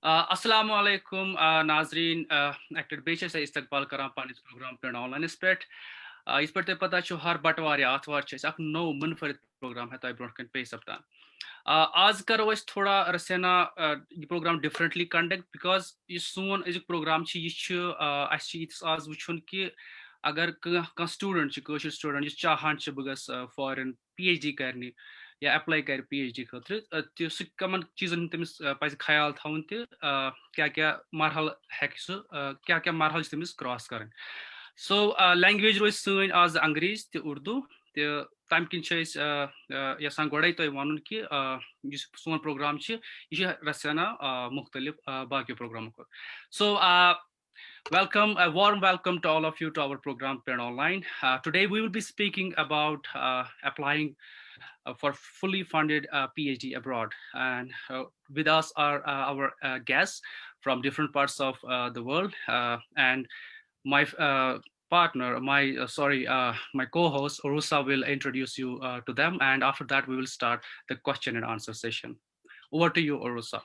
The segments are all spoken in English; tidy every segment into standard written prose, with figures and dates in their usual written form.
अस्सलामु अलैकुम नाजरीन एक्टेड बेच से इस्तकबाल करान पानिस प्रोग्राम पे ऑनलाइन पे इस पे पता हर बटवार या आतवार नो मुनफरिद प्रोग्राम है तय ब्रोट कन पे सप्तान आज करो थोड़ा रसेना ये प्रोग्राम डिफरेंटली कंडक्ट बिकॉज ये सोन अजुक प्रोग्राम ये आज वुन कि अगर कह स्टूडेंट स्टूडेंट चाहान बस फॉरेन PhD करने या अप्लाई कर PhD खतर सह कमन चीजन तमिस पज ख्याल थवन क्या क्या मरहल हेक क्या क्या मरहल तमिस क्रॉस कर सो लैंग्वेज रोज सन आज अंग्रेज तो उर्दू तो तम किन यसान गोड़े तुम वन कि सोन प्रोग्राम यह रसाना मुख्तलिफ बाकी program so welcome, a warm welcome to all of you to our program Parent Online. Today we will be speaking about applying for fully funded PhD abroad. And with us are our guests from different parts of the world. And my partner, my co-host Urusa will introduce you to them. And after that, we will start the question and answer session. Over to you, Urusa.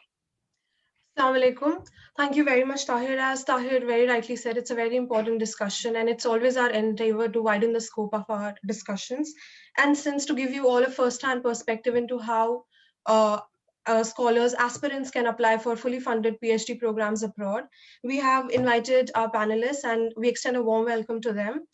Assalamu alaikum. Thank you very much, Tahir. As Tahir very rightly said, it's a very important discussion and it's always our endeavor to widen the scope of our discussions. And since to give you all a first-hand perspective into how scholars, aspirants can apply for fully funded PhD programs abroad, we have invited our panelists and we extend a warm welcome to them.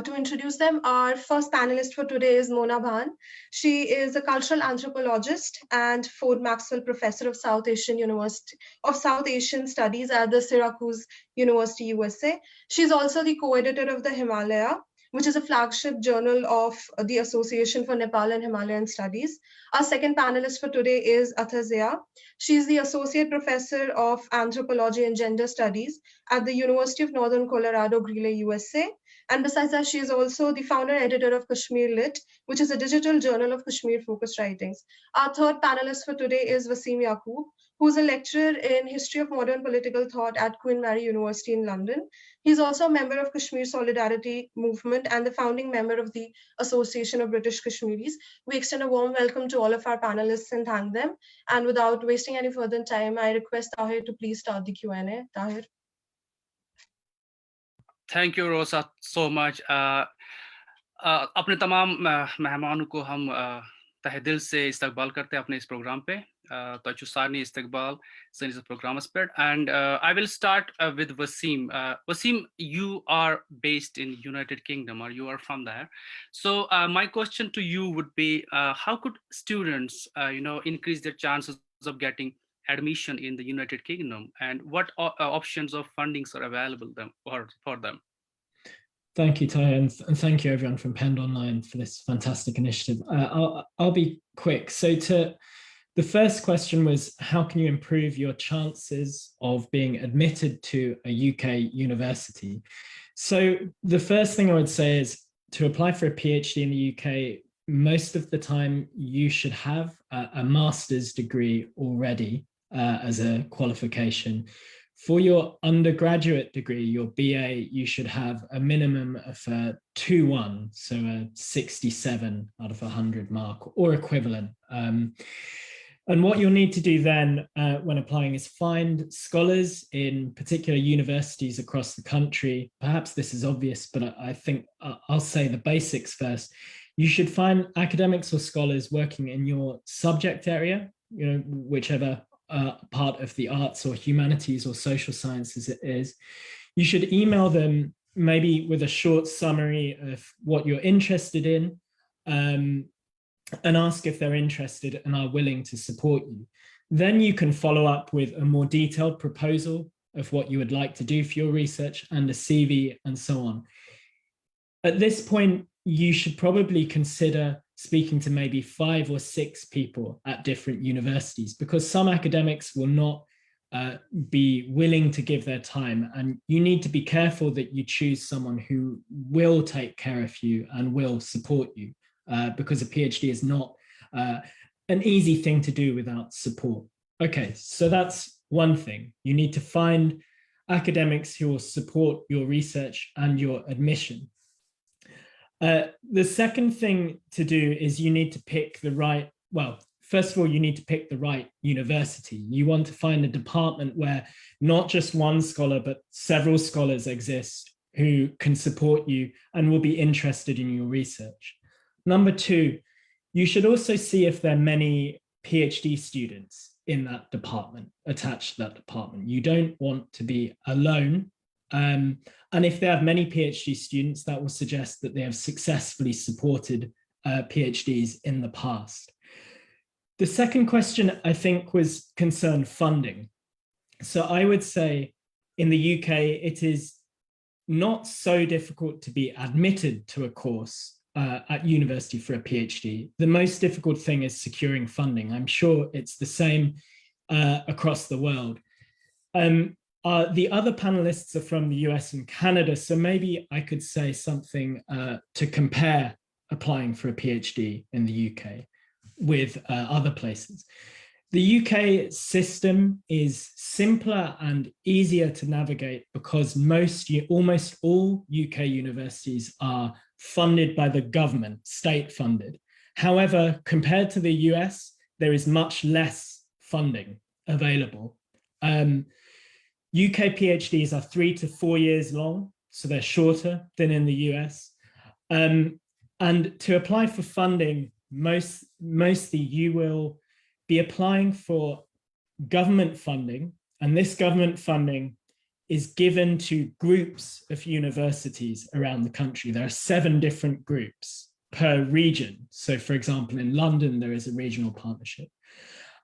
To introduce them, our first panelist for today is Mona Bhan. She is a cultural anthropologist and Ford Maxwell Professor of South Asian Studies at the Syracuse University, USA. She's also the co-editor of the Himalaya, which is a flagship journal of the Association for Nepal and Himalayan Studies. Our second panelist for today is Atha Zia. She's the Associate Professor of Anthropology and Gender Studies at the University of Northern Colorado, Greeley, USA. And besides that, she is also the founder editor of Kashmir Lit, which is a digital journal of Kashmir-focused writings. Our third panelist for today is Wasim Yaqub, who's a lecturer in History of Modern Political Thought at Queen Mary University in London. He's also a member of Kashmir Solidarity Movement and the founding member of the Association of British Kashmiris. We extend a warm welcome to all of our panelists and thank them. And without wasting any further time, I request Tahir to please start the Q&A. Tahir. Thank you, Rosa, so much. अपने तमाम मेहमानों को हम तहे दिल से इस्तकबाल करते हैं अपने इस प्रोग्राम पे तो सारनी इस्तकबाल सनिस प्रोग्रामस पे and I will start with Wasim. Wasim, you are based in United Kingdom or you are from there. So my question to you would be how could students increase their chances of getting admission in the United Kingdom and what options of fundings are available for them? Thank you, Ty, and thank you everyone from Pend Online for this fantastic initiative. I'll be quick. So the first question was, how can you improve your chances of being admitted to a UK university? So the first thing I would say is to apply for a PhD in the UK, most of the time you should have a master's degree already as a qualification. For your undergraduate degree, your BA, you should have a minimum of a 2-1, so a 67 out of 100 mark or equivalent. And what you'll need to do then when applying is find scholars in particular universities across the country. Perhaps this is obvious, but I think I'll say the basics first. You should find academics or scholars working in your subject area, whichever part of the arts or humanities or social sciences it is. You should email them maybe with a short summary of what you're interested in and ask if they're interested and are willing to support you. Then you can follow up with a more detailed proposal of what you would like to do for your research and a CV and so on. At this point, you should probably consider speaking to maybe 5 or 6 people at different universities because some academics will not be willing to give their time, and you need to be careful that you choose someone who will take care of you and will support you because a PhD is not an easy thing to do without support. Okay, so that's one thing. You need to find academics who will support your research and your admission. The second thing to do is you need to pick the right, well, first of all, you need to pick the right university. You want to find a department where not just one scholar, but several scholars exist who can support you and will be interested in your research. Number two, you should also see if there are many PhD students in that department, attached to that department. You don't want to be alone. And if they have many PhD students, that will suggest that they have successfully supported PhDs in the past. The second question, I think, was concerned funding. So I would say in the UK, it is not so difficult to be admitted to a course at university for a PhD. The most difficult thing is securing funding. I'm sure it's the same across the world. The other panelists are from the US and Canada, so maybe I could say something to compare applying for a PhD in the UK with other places. The UK system is simpler and easier to navigate because almost all UK universities are funded by the government, state funded. However, compared to the US, there is much less funding available. UK PhDs are 3 to 4 years long, so they're shorter than in the US. And to apply for funding, mostly you will be applying for government funding, and this government funding is given to groups of universities around the country. There are 7 different groups per region. So for example, in London, there is a regional partnership.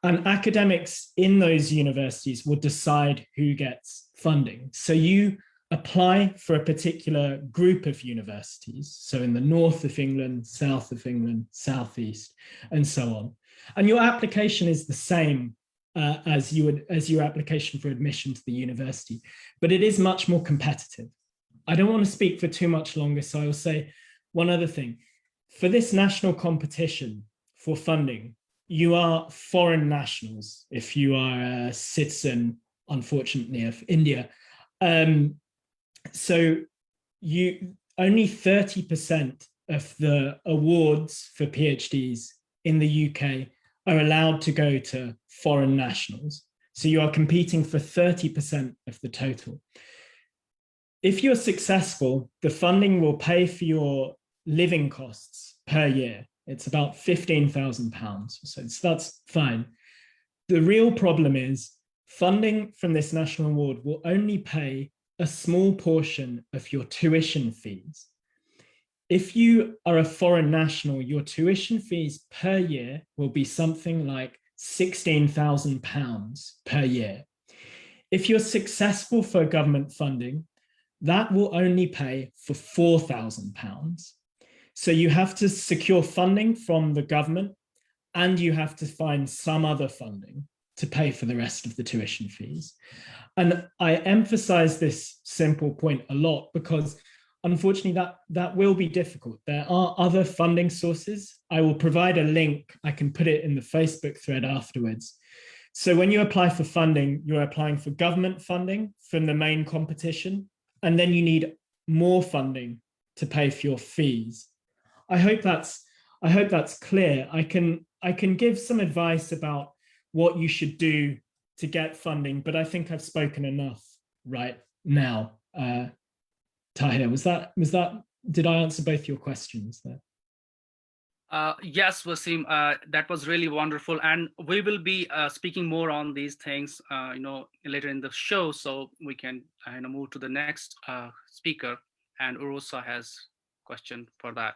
And academics in those universities will decide who gets funding. So you apply for a particular group of universities. So in the north of England, south of England, southeast, and so on. And your application is the same as your application for admission to the university, but it is much more competitive. I don't want to speak for too much longer, so I will say one other thing. For this national competition for funding, you are foreign nationals if you are a citizen, unfortunately, of India. So only 30% of the awards for PhDs in the UK are allowed to go to foreign nationals. So you are competing for 30% of the total. If you're successful, the funding will pay for your living costs per year. It's about £15,000, so that's fine. The real problem is funding from this national award will only pay a small portion of your tuition fees. If you are a foreign national, your tuition fees per year will be something like £16,000 per year. If you're successful for government funding, that will only pay for £4,000. So you have to secure funding from the government, and you have to find some other funding to pay for the rest of the tuition fees. And I emphasize this simple point a lot because unfortunately that will be difficult. There are other funding sources. I will provide a link. I can put it in the Facebook thread afterwards. So when you apply for funding, you're applying for government funding from the main competition, and then you need more funding to pay for your fees. I hope that's clear. I can give some advice about what you should do to get funding, but I think I've spoken enough right now. Tahir, did I answer both your questions there? Yes, Wasim, that was really wonderful, and we will be speaking more on these things, later in the show, so we can move to the next speaker. And Urusa has a question for that.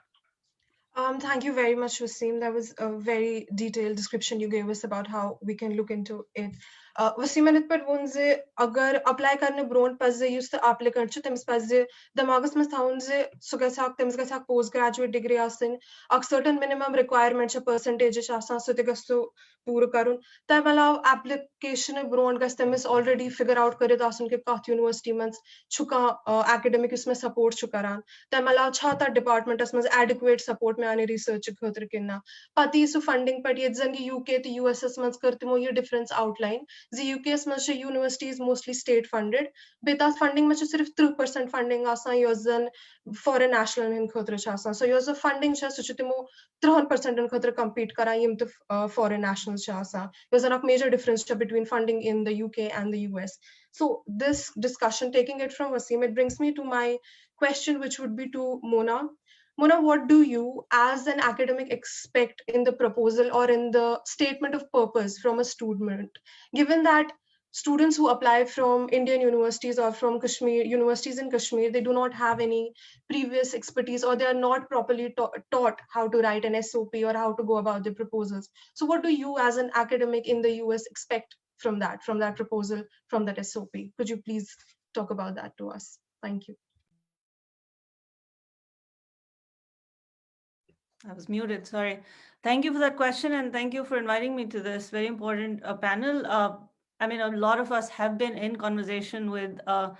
Thank you very much, Wasim. That was a very detailed description you gave us about how we can look into it. Wasim, and पर वुन्जे अगर apply करने brown पज़े use तो applicant च तमिस पज़े दमागस में थाउन्जे सुगसाक तमिस गसाक postgraduate degree आसन अक certain minimum requirement च percentage आसन सो तगस्तु पूरा करुन तमलाव application ब्रोन गस तमिस already figure out करे आसन के काथ university मंस छुका academic उसमें support छुकरान तमलाव छाता department उसमें adequate support में आने research खतर किन्ना पति सु funding पर ये जन की UK तो USS मंस करते मो ये difference outline The UK's university is mostly state funded. But funding much sirf 3% funding asan yosan foreign national in khudra asan. So yosa funding cha suchitimo 3% in khudra compete kara yim to foreign national asan. There's a major difference between funding in the UK and the US. So this discussion, taking it from Wasim, it brings me to my question, which would be to Mona. Mona, what do you as an academic expect in the proposal or in the statement of purpose from a student, given that students who apply from Indian universities or from Kashmir, universities in Kashmir, they do not have any previous expertise or they are not properly taught how to write an SOP or how to go about their proposals. So what do you as an academic in the US expect from that proposal, from that SOP? Could you please talk about that to us? Thank you. I was muted, sorry. Thank you for that question, and thank you for inviting me to this very important panel. I mean, a lot of us have been in conversation with a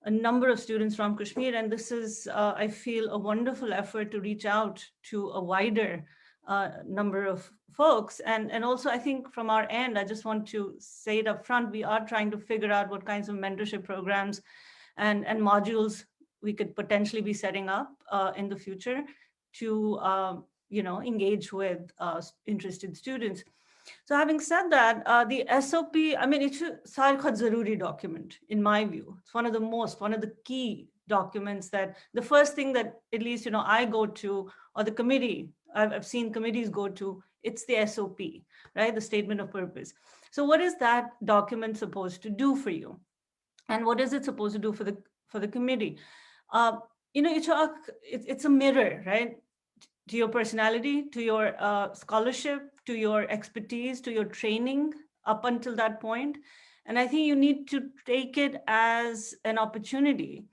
number of students from Kashmir, and this is, I feel, a wonderful effort to reach out to a wider number of folks. And also, I think from our end, I just want to say it up front, we are trying to figure out what kinds of mentorship programs and modules we could potentially be setting up in the future to engage with interested students. So having said that, the SOP, I mean, it's a zaruri document, in my view. It's one of the key documents that the first thing that at least, I go to, or the committee, I've seen committees go to, it's the SOP, right? The statement of purpose. So what is that document supposed to do for you? And what is it supposed to do for the committee? It's a mirror, right? To your personality, to your scholarship, to your expertise, to your training up until that point. And I think you need to take it as an opportunity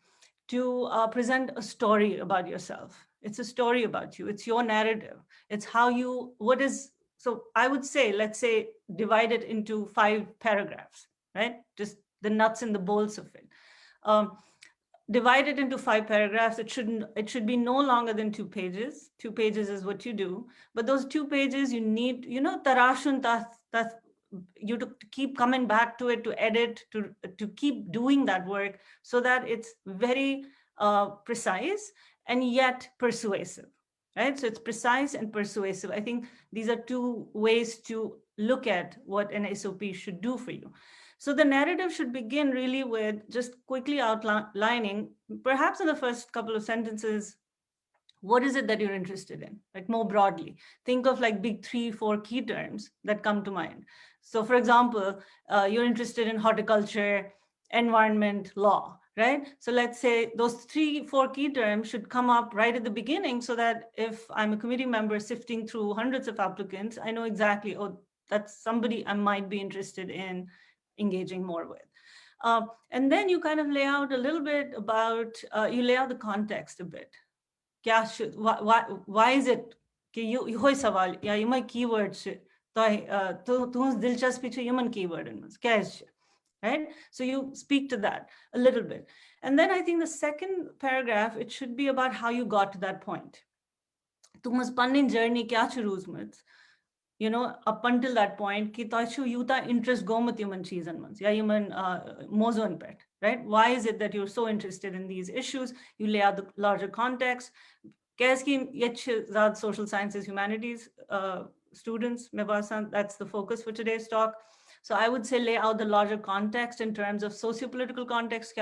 to present a story about yourself. It's a story about you. It's your narrative. It's so I would say, let's say, divide it into 5 paragraphs, right? Just the nuts and the bolts of it. Divide it into 5 paragraphs. It should be no longer than 2 pages. 2 pages is what you do. But those 2 pages, you need, tarashun you to keep coming back to it, to edit, to keep doing that work so that it's very precise and yet persuasive, right? So it's precise and persuasive. I think these are 2 ways to look at what an SOP should do for you. So the narrative should begin really with just quickly outlining, perhaps in the first couple of sentences, what is it that you're interested in, like more broadly. Think of like big 3-4 key terms that come to mind. So for example, you're interested in horticulture, environment, law, right? So let's say those 3-4 key terms should come up right at the beginning so that if I'm a committee member sifting through hundreds of applicants, I know exactly, oh, that's somebody I might be interested in engaging more with. And then you kind of lay out a little bit about, you lay out the context a bit. Why is it कि यही सवाल या यही keywords तो तुम दिलचस्पी छे Yemen keyword क्या right? So you speak to that a little bit. And then I think the second paragraph, it should be about how you got to that point. तुम पन्नी journey क्या शुरू up until that point, ki tachu yuta interest gomut yuman cheezan mans, ya yuman mozon pet, right? Why is it that you're so interested in these issues? You lay out the larger context. Kaski yech zad social sciences, humanities students, mebasan, that's the focus for today's talk. So I would say lay out the larger context in terms of socio-political context.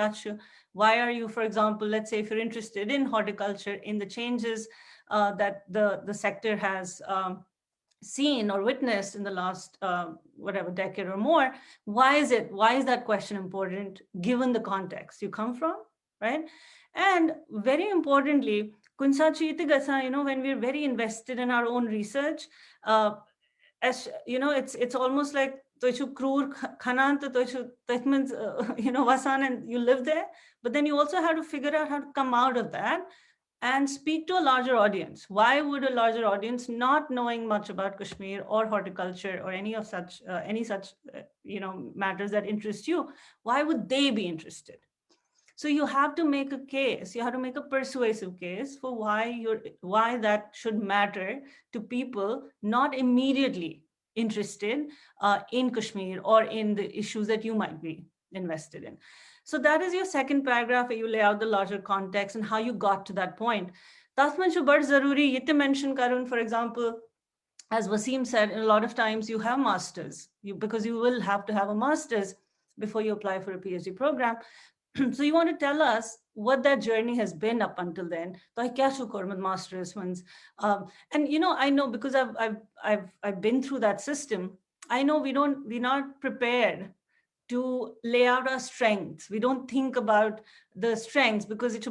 Why are you, for example, let's say if you're interested in horticulture, in the changes that the sector has seen or witnessed in the last decade or more, why is that question important given the context you come from, right? And very importantly, when we're very invested in our own research, as it's almost like khanan that means wasan, and you live there, but then you also have to figure out how to come out of that and speak to a larger audience. Why would a larger audience, not knowing much about Kashmir or horticulture or any such matters that interest you, why would they be interested? So you have to make a case. You have to make a persuasive case for why that should matter to people, not immediately interested in Kashmir or in the issues that you might be invested in. So that is your second paragraph where you lay out the larger context and how you got to that point. Tasman bar zaruri yete mention karun, for example, as Wasim said, a lot of times you have masters, because you will have to have a master's before you apply for a PhD program. So you want to tell us what that journey has been up until then. Masters ones, and I know, because I've been through that system. I know we're not prepared to lay out our strengths. We don't think about the strengths because it's a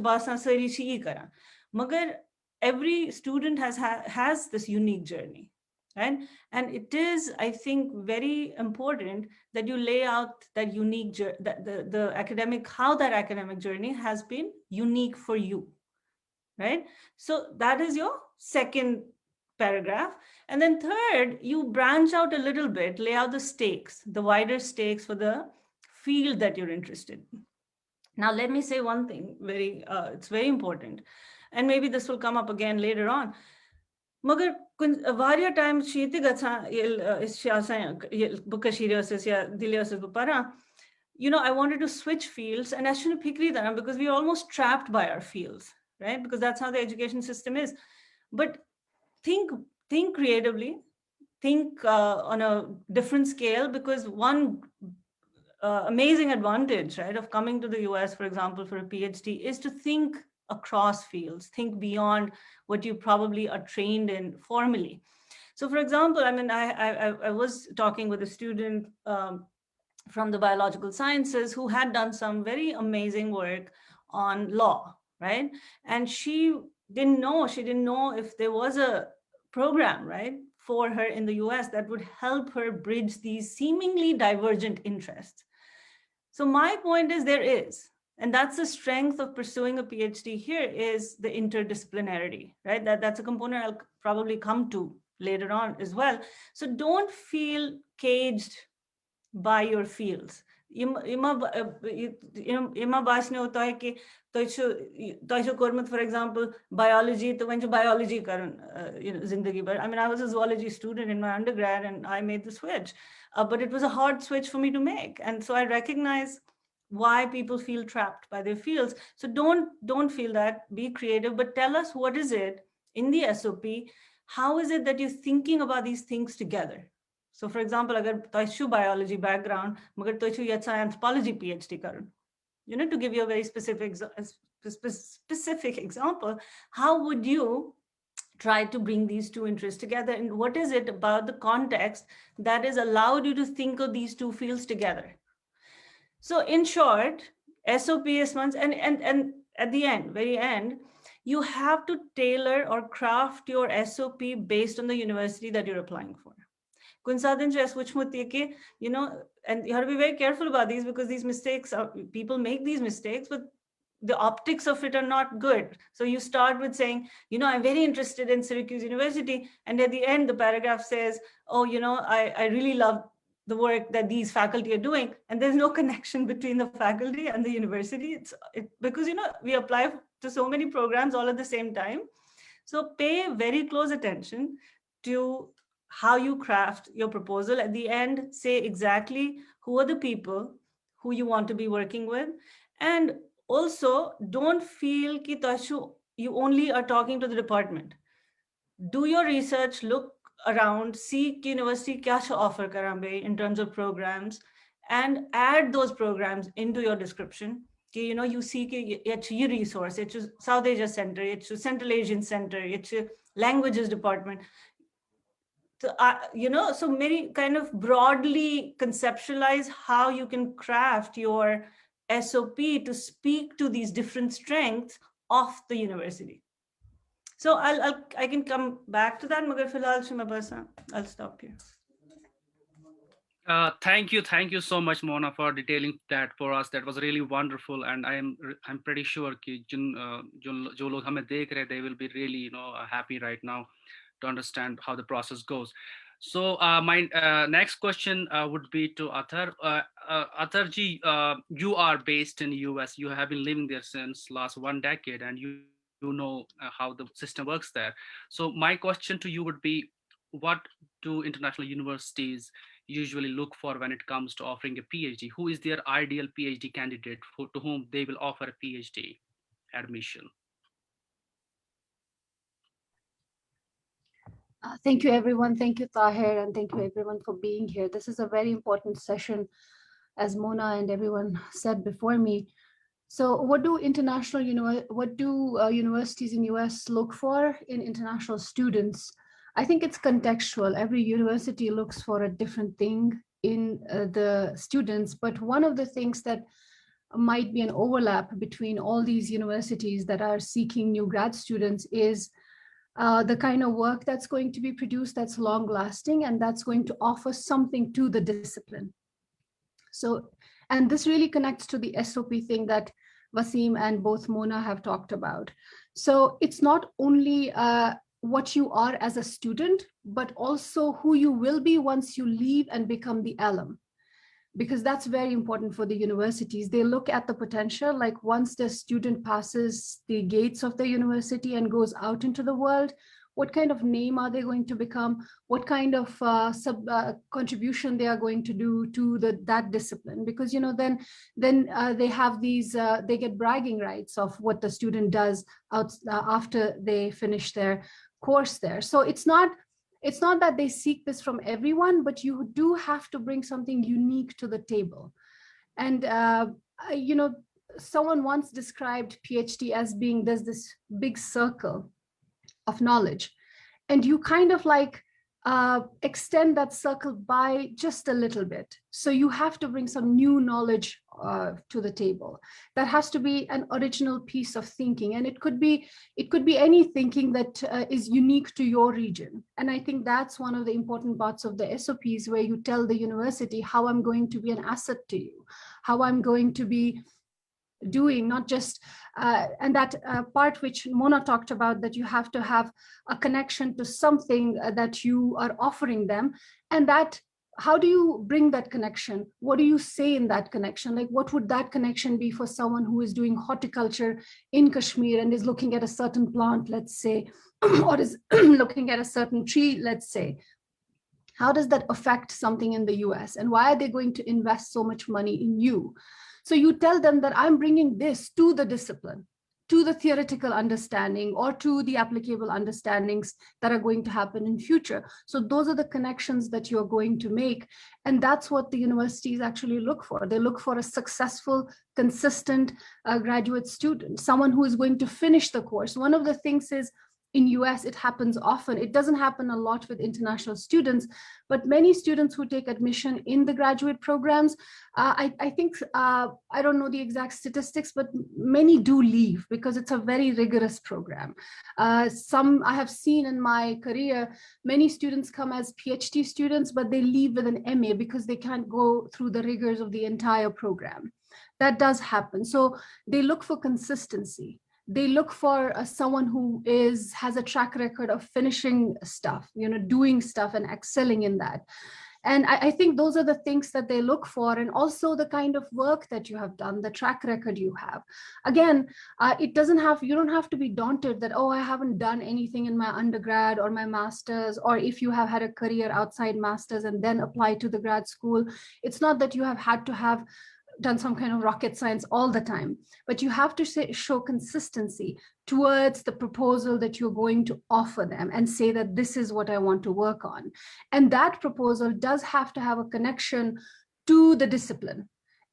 Magar, every student has this unique journey. Right? And it is, I think, very important that you lay out that unique the academic, how that academic journey has been unique for you, right? So that is your second paragraph. And then third, you branch out a little bit, lay out the stakes, the wider stakes for the field that you're interested in. Now, let me say one thing, it's very important, and maybe this will come up again later on. Magar varia times shiti gatsa I wanted to switch fields, and actually because we're almost trapped by our fields, right? Because that's how the education system is. But think creatively, think on a different scale, because one amazing advantage, right, of coming to the US, for example, for a PhD is to think across fields, think beyond what you probably are trained in formally. So for example, I mean, I was talking with a student from the biological sciences who had done some very amazing work on law, right? And she didn't know if there was a program, right, for her in the US that would help her bridge these seemingly divergent interests. So my point is there is. And that's the strength of pursuing a PhD here, is the interdisciplinarity, right? That's a component I'll probably come to later on as well. So don't feel caged by your fields. For example, biology, biology, I mean, I was a zoology student in my undergrad and I made the switch, but it was a hard switch for me to make. And so I recognize why people feel trapped by their fields. So don't feel that, be creative, but tell us, what is it in the SOP? How is it that you're thinking about these things together? So for example, agar toishu biology background, magar toishu yatsa anthropology PhD karun. To give you a very specific example, how would you try to bring these two interests together? And what is it about the context that has allowed you to think of these two fields together? So in short, SOP is once, and at the end, very end, you have to tailor or craft your SOP based on the university that you're applying for. And you have to be very careful about these, because these mistakes people make these mistakes, but the optics of it are not good. So you start with saying, I'm very interested in Syracuse University. And at the end, the paragraph says, oh, I really love the work that these faculty are doing. And there's no connection between the faculty and the university. Because, we apply to so many programs all at the same time. So pay very close attention to how you craft your proposal. At the end, say exactly who are the people who you want to be working with. And also, don't feel ki you only are talking to the department. Do your research, look around, see university kya offer karambe in terms of programs, and add those programs into your description. You see it's your resource, it's South Asia Center, it's Central Asian Center, it's languages department. So, so many kind of broadly conceptualize how you can craft your SOP to speak to these different strengths of the university. So I can come back to that. I'll stop here. Thank you so much, Mona, for detailing that for us. That was really wonderful, and I'm pretty sure कि जो लोग हमें देख रहे, they will be really happy right now to understand how the process goes. So my next question would be to Athar. Athar ji, you are based in the US. You have been living there since last 1 decade, and you know how the system works there. So my question to you would be, what do international universities usually look for when it comes to offering a PhD? Who is their ideal PhD candidate to whom they will offer a PhD admission? Thank you, everyone. Thank you, Tahir, and thank you, everyone, for being here. This is a very important session, as Mona and everyone said before me. So, what do universities in US look for in international students? I think it's contextual. Every university looks for a different thing in the students, but one of the things that might be an overlap between all these universities that are seeking new grad students is the kind of work that's going to be produced that's long lasting and that's going to offer something to the discipline. So, and this really connects to the SOP thing that Wasim and both Mona have talked about. So it's not only what you are as a student, but also who you will be once you leave and become the alum. Because that's very important for the universities. They look at the potential, like once the student passes the gates of the university and goes out into the world, what kind of name are they going to become? What kind of contribution they are going to do to that discipline? Because then they have these, they get bragging rights of what the student does after they finish their course there. So it's not that they seek this from everyone, but you do have to bring something unique to the table. And, someone once described PhD as being, there's this big circle of knowledge, and you kind of like extend that circle by just a little bit. So you have to bring some new knowledge to the table. That has to be an original piece of thinking, and it could be any thinking that is unique to your region. And I think that's one of the important parts of the SOPs, where you tell the university how I'm going to be an asset to you, how I'm going to be doing, not just and that part which Mona talked about, that you have to have a connection to something that you are offering them. And that, how do you bring that connection? What do you say in that connection? Like, what would that connection be for someone who is doing horticulture in Kashmir and is looking at a certain plant, let's say, or is looking at a certain tree, let's say? How does that affect something in the US? And why are they going to invest so much money in you? So you tell them that I'm bringing this to the discipline, to the theoretical understanding, or to the applicable understandings that are going to happen in future. So those are the connections that you're going to make. And that's what the universities actually look for. They look for a successful, consistent graduate student, someone who is going to finish the course. One of the things is, in US, it happens often. It doesn't happen a lot with international students, but many students who take admission in the graduate programs, I think, I don't know the exact statistics, but many do leave because it's a very rigorous program. Some I have seen in my career, many students come as PhD students, but they leave with an MA because they can't go through the rigors of the entire program. That does happen. So they look for consistency. They look for someone who has a track record of finishing stuff, doing stuff and excelling in that. And I think those are the things that they look for, and also the kind of work that you have done, the track record you have. Again, you don't have to be daunted that, oh, I haven't done anything in my undergrad or my master's, or if you have had a career outside master's and then apply to the grad school. It's not that you have had to have done some kind of rocket science all the time, but you have to show consistency towards the proposal that you're going to offer them and say that this is what I want to work on. And that proposal does have to have a connection to the discipline.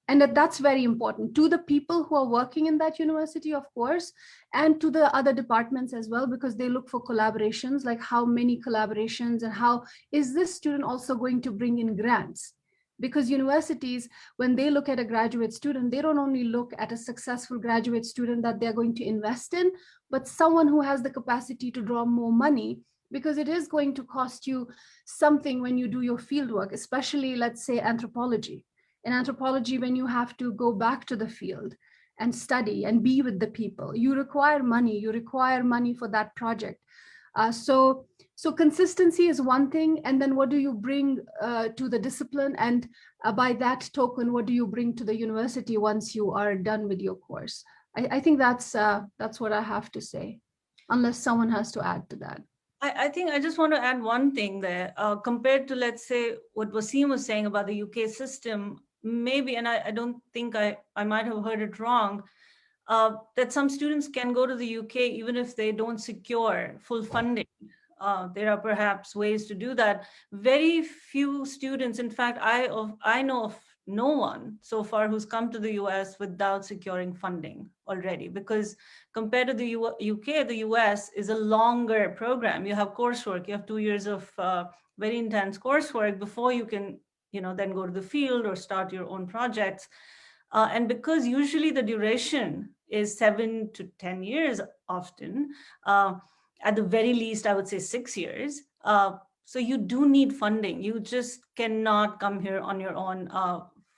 And that's very important to the people who are working in that university, of course, and to the other departments as well, because they look for collaborations, like how many collaborations and how is this student also going to bring in grants? Because universities, when they look at a graduate student, they don't only look at a successful graduate student that they're going to invest in, but someone who has the capacity to draw more money, because it is going to cost you something when you do your fieldwork, especially, let's say, anthropology. In anthropology, when you have to go back to the field and study and be with the people, you require money. You require money for that project. So consistency is one thing, and then what do you bring to the discipline? And by that token, what do you bring to the university once you are done with your course? I think that's what I have to say, unless someone has to add to that. I think I just want to add one thing there. Compared to, let's say, what Wasim was saying about the UK system, maybe, and I don't think I might have heard it wrong, that some students can go to the UK even if they don't secure full funding. There are perhaps ways to do that. Very few students, in fact, I know of no one so far who's come to the US without securing funding already, because compared to the UK, the US is a longer program. You have coursework, you have 2 years of very intense coursework before you can, then go to the field or start your own projects. And because usually the duration is 7 to 10 years often, at the very least, I would say 6 years. So you do need funding. You just cannot come here on your own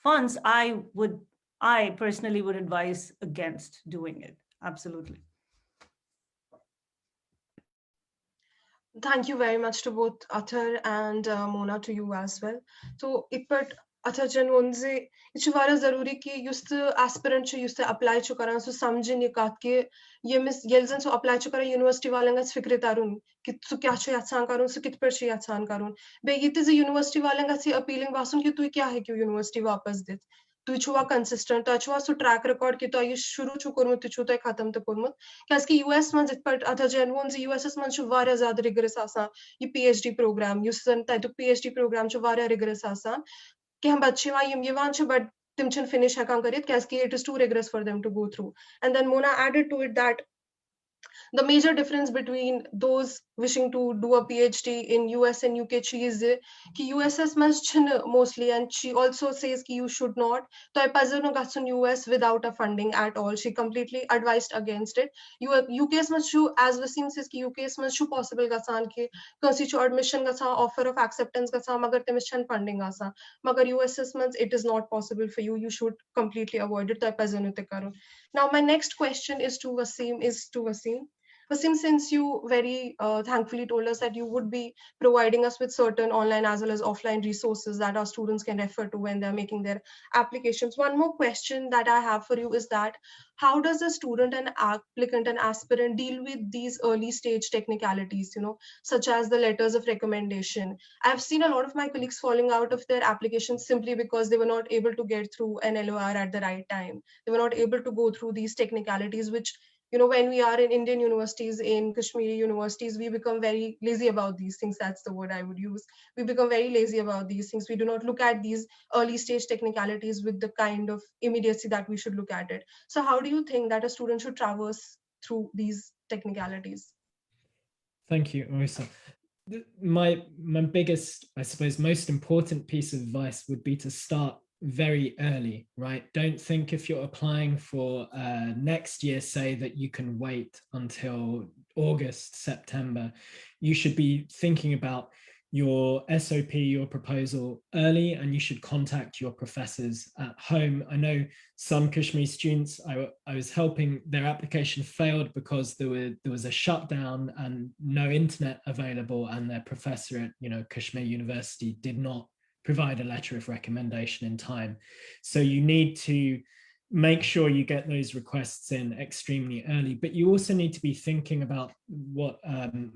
funds. I personally would advise against doing it. Absolutely. Thank you very much to both Athar and Mona, to you as well. So, but Athar jan unze ichi vara zaruri ki just aspirant chu just apply chu karan so samjhe ni kat ke ye mis yelzen so apply chu karan university walengas fikre tarun ki so kya chu yatsan karun so kit per chu yatsan karun be yite ze university walengas se appealing vasun ki tu kya hai ki university wapas dit tu chuwa consistent tu chuwa so track record ki tu ayu shuru chu kormut tu chu tu khatam tu kormut Kaski US man it part atha genuine US man chu varia zyada rigorous asan ye PhD program yusan ta PhD program chu varia rigorous asan कि हम बच्चे वहाँ ये वांच but tim chin finish hekan karit kaski it is too rigorous for them to go through and then Mona added to it that the major difference between those wishing to do a PhD in US and UK is ki USS must mostly, and she also says ki you should not. So I puzzle no gatsun US without a funding at all. She completely advised against it. UK's must show as Wasim says ki UK's must show possible gasan ki kasi cho admission gasa offer of acceptance gasa magar temission funding gasa magar USS must it is not possible for you. You should completely avoid it. So I puzzle no te karo. Now my next question is to Wasim. Wasim, since you very thankfully told us that you would be providing us with certain online as well as offline resources that our students can refer to when they're making their applications. One more question that I have for you is that how does a student, an applicant, an aspirant deal with these early stage technicalities, such as the letters of recommendation? I've seen a lot of my colleagues falling out of their applications simply because they were not able to get through an LOR at the right time. They were not able to go through these technicalities, which when we are in Indian universities, in Kashmiri universities, we become very lazy about these things. That's the word I would use. We become very lazy about these things. We do not look at these early stage technicalities with the kind of immediacy that we should look at it. So how do you think that a student should traverse through these technicalities? Thank you, Marisa. My biggest, I suppose, most important piece of advice would be to start very early, right? Don't think if you're applying for next year, say that you can wait until August, September. You should be thinking about your SOP, your proposal early, and you should contact your professors at home. I know some Kashmiri students, I was helping, their application failed because there was a shutdown and no internet available, and their professor at Kashmir University did not provide a letter of recommendation in time. So you need to make sure you get those requests in extremely early, but you also need to be thinking about what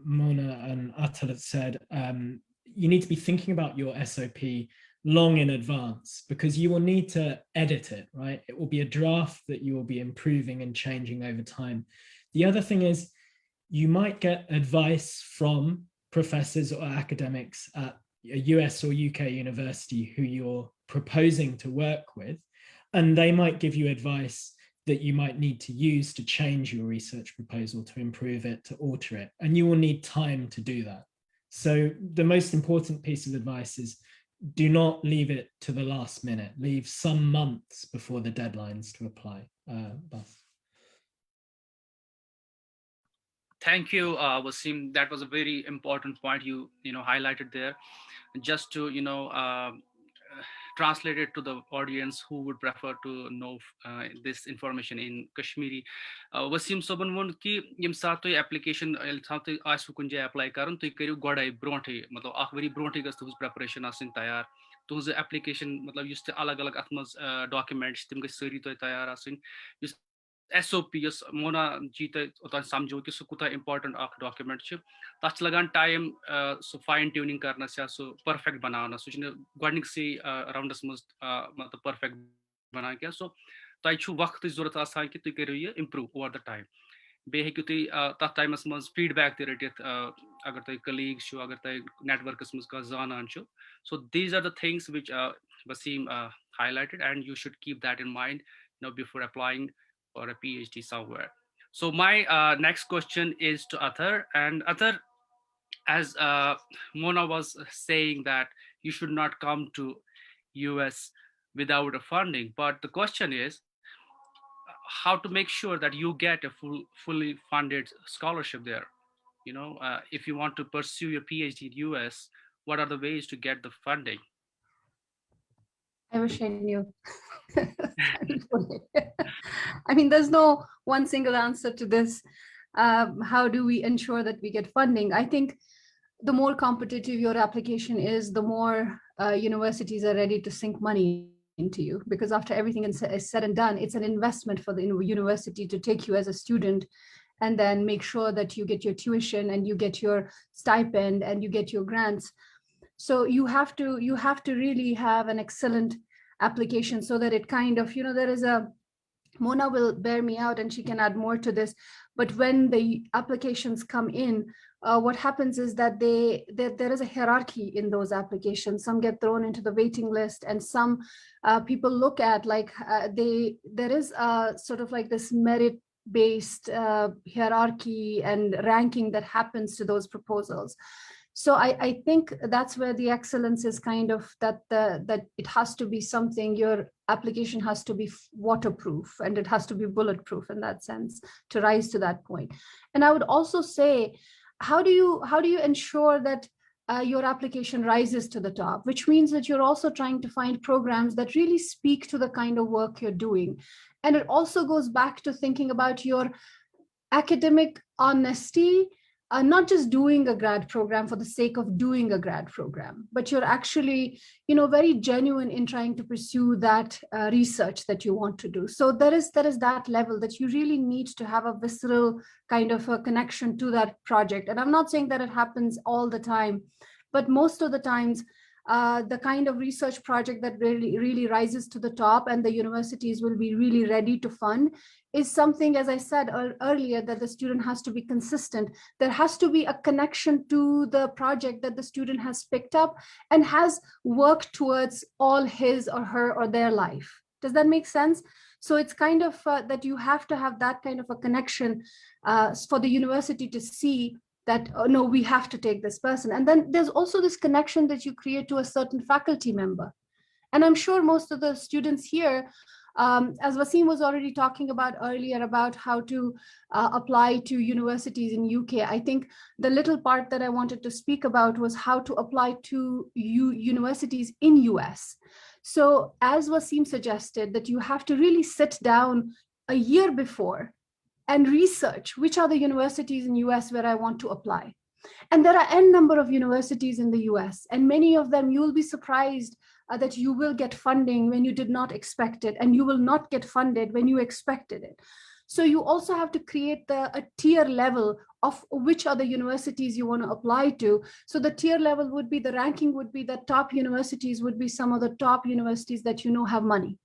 Mona and Athar said. You need to be thinking about your SOP long in advance, because you will need to edit it, right? It will be a draft that you will be improving and changing over time. The other thing is you might get advice from professors or academics at a US or UK university who you're proposing to work with, and they might give you advice that you might need to use to change your research proposal, to improve it, to alter it, and you will need time to do that. So the most important piece of advice is do not leave it to the last minute. Leave some months before the deadlines to apply. Thank you, Wasim. That was a very important point you highlighted there. Just to translate it to the audience who would prefer to know this information in Kashmiri. Wasim Soban won ki yim sat to application sat asu kunje apply karun to kariu godai bronthi matlab akh vari bronthi gas tuhus preparation asin tayar tuhus application matlab yus alag alag atmas documents tim gas sari to tayar asin yus SOP yes Mona ji तो उतना समझो कि सो कुता important आख document च तच लगान time सो fine tuning करना से सो perfect बनाना सो जिन्हें गुआनिक से around us must मतलब perfect बना क्या सो ताई छु वक्त ज़रूरत आसान कि तु करो ये improve over the time बे है कि तु तथ टाइमस मज feedback ते रटित अगर तु colleagues छु अगर तु networkस मज का जानान छु so these are the things which Wasim highlighted and you should keep that in mind before applying for a PhD somewhere. So my next question is to Athar, and Athar, as Mona was saying that you should not come to US without a funding, but the question is how to make sure that you get a fully funded scholarship there. If you want to pursue your PhD in US, what are the ways to get the funding? I wish I knew. I mean, there's no one single answer to this. How do we ensure that we get funding? I think the more competitive your application is, the more universities are ready to sink money into you, because after everything is said and done, it's an investment for the university to take you as a student and then make sure that you get your tuition and you get your stipend and you get your grants. So you have to really have an excellent application so that it kind of, there is a, Mona will bear me out and she can add more to this, but when the applications come in, what happens is that there is a hierarchy in those applications. Some get thrown into the waiting list, and some people look at like there is sort of like this merit-based hierarchy and ranking that happens to those proposals. So I think that's where the excellence is kind of that it has to be something, your application has to be waterproof and it has to be bulletproof in that sense to rise to that point. And I would also say, how do you ensure that your application rises to the top, which means that you're also trying to find programs that really speak to the kind of work you're doing. And it also goes back to thinking about your academic honesty, not just doing a grad program for the sake of doing a grad program, but you're actually, very genuine in trying to pursue that research that you want to do. So there is that level that you really need to have a visceral kind of a connection to that project. And I'm not saying that it happens all the time, but most of the times, the kind of research project that really rises to the top and the universities will be really ready to fund is something, as I said earlier, that the student has to be consistent. There has to be a connection to the project that the student has picked up and has worked towards all his or her or their life. Does that make sense? So it's kind of that you have to have that kind of a connection for the university to see that, oh, no, we have to take this person. And then there's also this connection that you create to a certain faculty member. And I'm sure most of the students here, as Wasim was already talking about earlier about how to apply to universities in UK, I think the little part that I wanted to speak about was how to apply to universities in US. So as Wasim suggested, that you have to really sit down a year before and research which are the universities in US where I want to apply. And there are n number of universities in the US, and many of them you will be surprised that you will get funding when you did not expect it, and you will not get funded when you expected it. So you also have to create a tier level of which are the universities you want to apply to. So the tier level would be, the ranking would be that top universities would be some of the top universities that have money.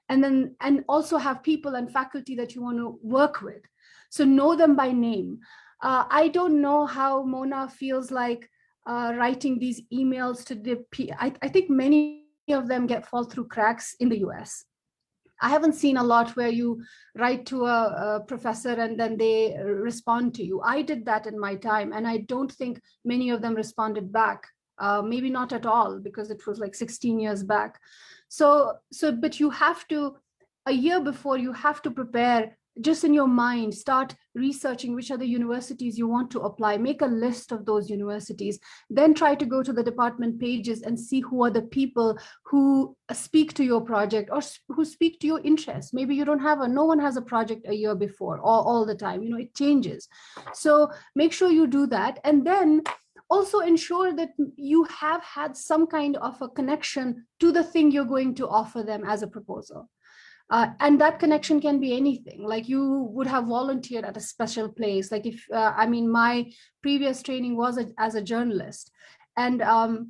And also have people and faculty that you want to work with. So know them by name. I don't know how Mona feels like writing these emails to the I think many of them fall through cracks in the US. I haven't seen a lot where you write to a professor and then they respond to you. I did that in my time, and I don't think many of them responded back. Maybe not at all, because it was like 16 years back. But you have to, a year before, you have to prepare, just in your mind, start researching which are the universities you want to apply, make a list of those universities, then try to go to the department pages and see who are the people who speak to your project or who speak to your interests. Maybe you don't have no one has a project a year before or all the time, it changes. So make sure you do that. And then also ensure that you have had some kind of a connection to the thing you're going to offer them as a proposal. And that connection can be anything. Like you would have volunteered at a special place. Like if, I mean, my previous training was as a journalist. And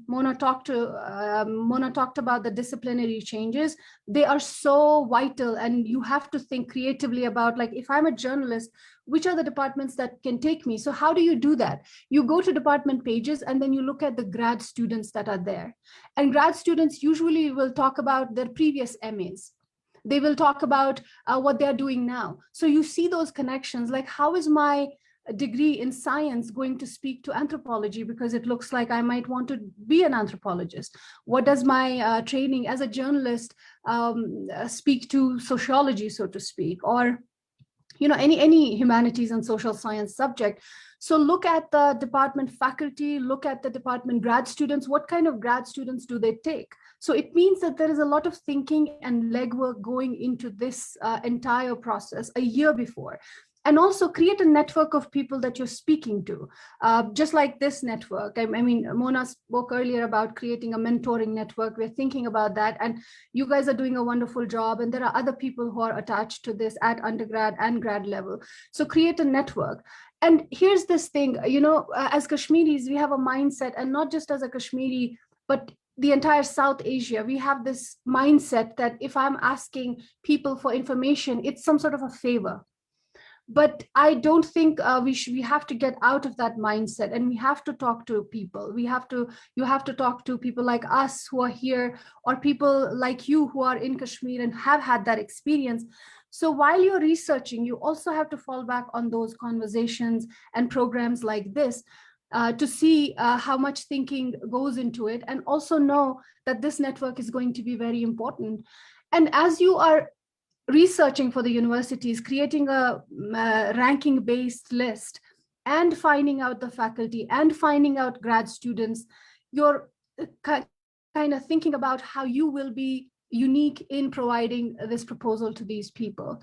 Mona talked about the disciplinary changes. They are so vital, and you have to think creatively about, like, if I'm a journalist, which are the departments that can take me? So how do you do that? You go to department pages and then you look at the grad students that are there. And grad students usually will talk about their previous MAs. They will talk about what they're doing now. So you see those connections, like how is my degree in science going to speak to anthropology, because it looks like I might want to be an anthropologist? What does my training as a journalist speak to sociology, so to speak, or any humanities and social science subject? So look at the department faculty, look at the department grad students. What kind of grad students do they take? So it means that there is a lot of thinking and legwork going into this entire process a year before. And also create a network of people that you're speaking to, just like this network. I mean, Mona spoke earlier about creating a mentoring network. We're thinking about that, and you guys are doing a wonderful job. And there are other people who are attached to this at undergrad and grad level. So create a network. And here's this thing, as Kashmiris, we have a mindset, and not just as a Kashmiri, but the entire South Asia, we have this mindset that if I'm asking people for information, it's some sort of a favor. But I don't think we have to get out of that mindset, and we have to talk to people. You have to talk to people like us who are here, or people like you who are in Kashmir and have had that experience. So while you're researching, you also have to fall back on those conversations and programs like this to see how much thinking goes into it, and also know that this network is going to be very important. And as you are researching for the universities, creating a ranking-based list, and finding out the faculty and finding out grad students, you're kind of thinking about how you will be unique in providing this proposal to these people.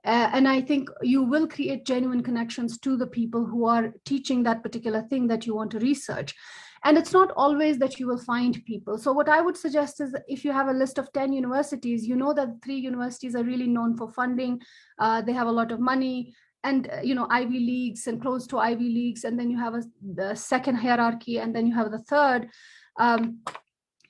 And I think you will create genuine connections to the people who are teaching that particular thing that you want to research. And it's not always that you will find people. So what I would suggest is, if you have a list of 10 universities, you know that 3 universities are really known for funding. They have a lot of money, and Ivy Leagues and close to Ivy Leagues. And then you have the second hierarchy, and then you have the third.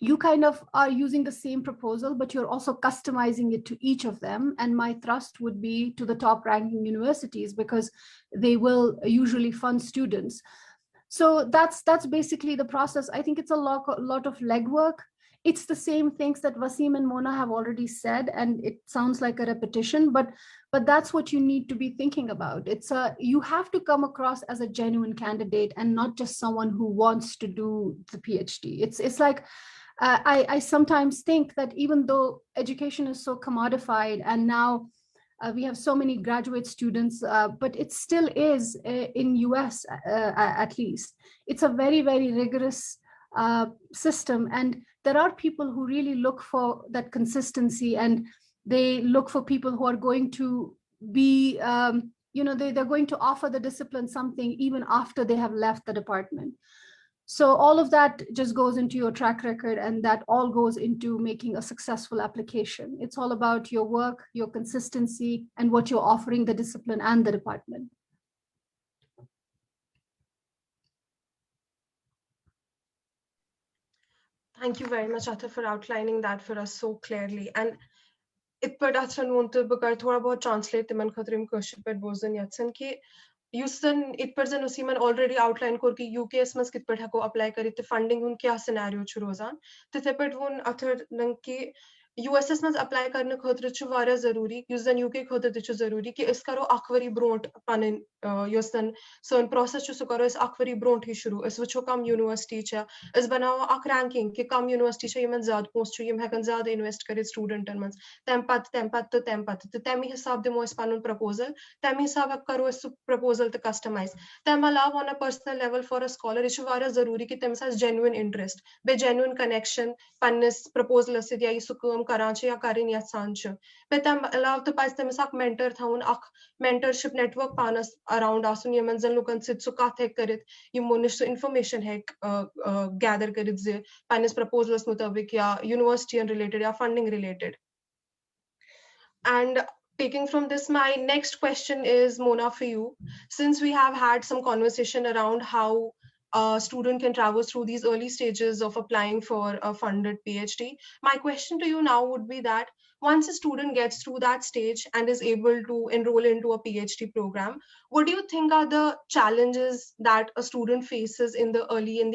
You kind of are using the same proposal, but you're also customizing it to each of them. And my thrust would be to the top ranking universities, because they will usually fund students. So that's basically the process. I think it's a lot of legwork. It's the same things that Wasim and Mona have already said, and it sounds like a repetition, but that's what you need to be thinking about. You have to come across as a genuine candidate, and not just someone who wants to do the PhD. It's like, I sometimes think that even though education is so commodified, and now we have so many graduate students, but it still is, in US at least, it's a very, very rigorous system. And there are people who really look for that consistency, and they look for people who are going to be, they're going to offer the discipline something even after they have left the department. So all of that just goes into your track record, and that all goes into making a successful application. It's all about your work, your consistency, and what you're offering the discipline and the department. Thank you very much, Atif, for outlining that for us so clearly. And it put us on to because थोड़ा बहुत translate the man खतरे question पर boson यात्सन कि Houston it person Usiman already outlined कर कि UKS मस कित पर को apply करी तो funding उन क्या scenario छु रोजान तो ते पर वो अथर नंग कि USS मस apply करने खतरे छु वारा ज़रूरी Houston UK खतरे छु ज़रूरी कि इस करो आखरी ब्रोंट पाने Houston so process छु सो करो इस आखरी ब्रोंट ही शुरू इस वचो कम university चा इस बनाओ आख ranking कि कम university चा यमन ज़्यादा post छु यम हैकन ज़्यादा invest करे student इन मस tempat तो तमी हिसाब दे मोइस पानुन proposal तमी हिसाब करो इस proposal तो customize तम अलावा on a personal level for a scholar issue वारा ज़रूरी कि तम सास genuine interest बे genuine connection पन्निस proposal से दिया इसु काम करांचे या करें या सांच बे तम अलावा तो पास तम साक mentor था उन आख mentorship network पानस around आसुन यमन जन लोगन सिद्ध सुकात है करित ये मोनिश information है gather करित जे पन्निस proposals मुताबिक या university related या funding related And taking from this, my next question is, Mona, for you. Since we have had some conversation around how a student can traverse through these early stages of applying for a funded PhD, my question to you now would be that once a student gets through that stage and is able to enroll into a PhD program, what do you think are the challenges that a student faces in the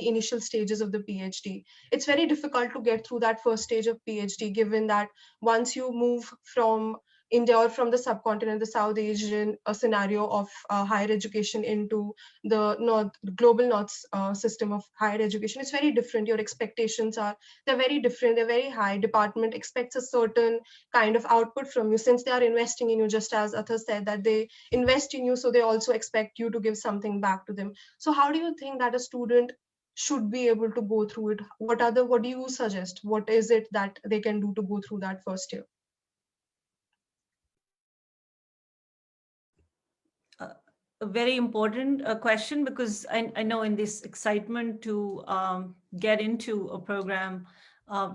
initial stages of the PhD? It's very difficult to get through that first stage of PhD, given that once you move from India or from the subcontinent, the South Asian scenario of higher education into the global North system of higher education, it's very different. Your expectations they're very different. They're very high. Department expects a certain kind of output from you since they are investing in you, just as Athar said, that they invest in you, so they also expect you to give something back to them. So how do you think that a student should be able to go through it? What do you suggest? What is it that they can do to go through that first year? A very important question, because I know in this excitement to get into a program,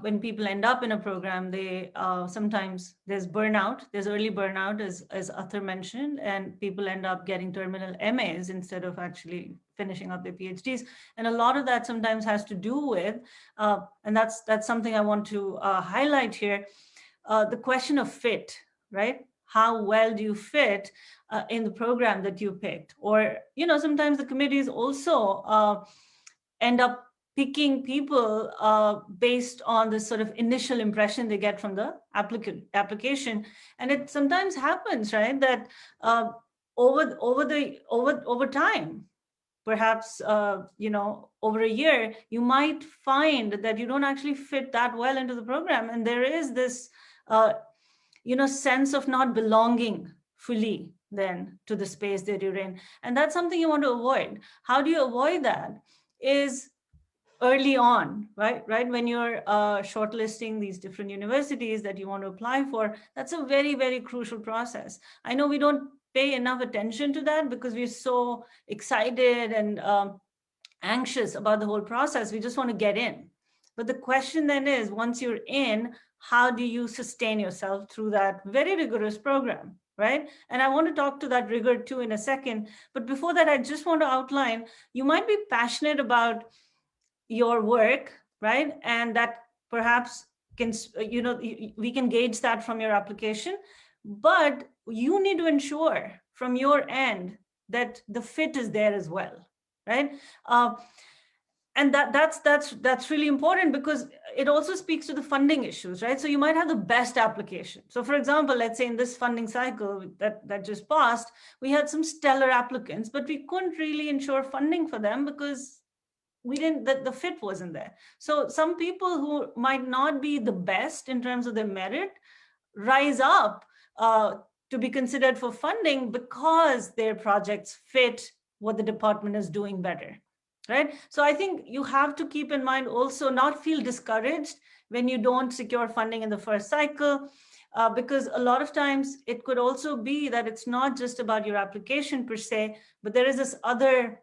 when people end up in a program, they sometimes there's burnout, there's early burnout, as Athar mentioned, and people end up getting terminal MAs instead of actually finishing up their PhDs. And a lot of that sometimes has to do with, and that's something I want to highlight here, the question of fit, right? How well do you fit in the program that you picked? Or, sometimes the committees also end up picking people based on the sort of initial impression they get from the application. And it sometimes happens, right, that over time, perhaps over a year, you might find that you don't actually fit that well into the program, and there is this sense of not belonging fully then to the space that you're in. And that's something you want to avoid. How do you avoid that? Is early on, right? When you're shortlisting these different universities that you want to apply for, that's a very, very crucial process. I know we don't pay enough attention to that because we're so excited and anxious about the whole process. We just want to get in. But the question then is, once you're in, how do you sustain yourself through that very rigorous program, right? And I want to talk to that rigor too in a second. But before that, I just want to outline, you might be passionate about your work, right? And that perhaps can, we can gauge that from your application, but you need to ensure from your end that the fit is there as well, right? And that's really important because it also speaks to the funding issues, right? So you might have the best application. So for example, let's say in this funding cycle that just passed, we had some stellar applicants, but we couldn't really ensure funding for them because the fit wasn't there. So some people who might not be the best in terms of their merit rise up to be considered for funding because their projects fit what the department is doing better, right? So I think you have to keep in mind also not feel discouraged when you don't secure funding in the first cycle, because a lot of times it could also be that it's not just about your application per se, but there is this other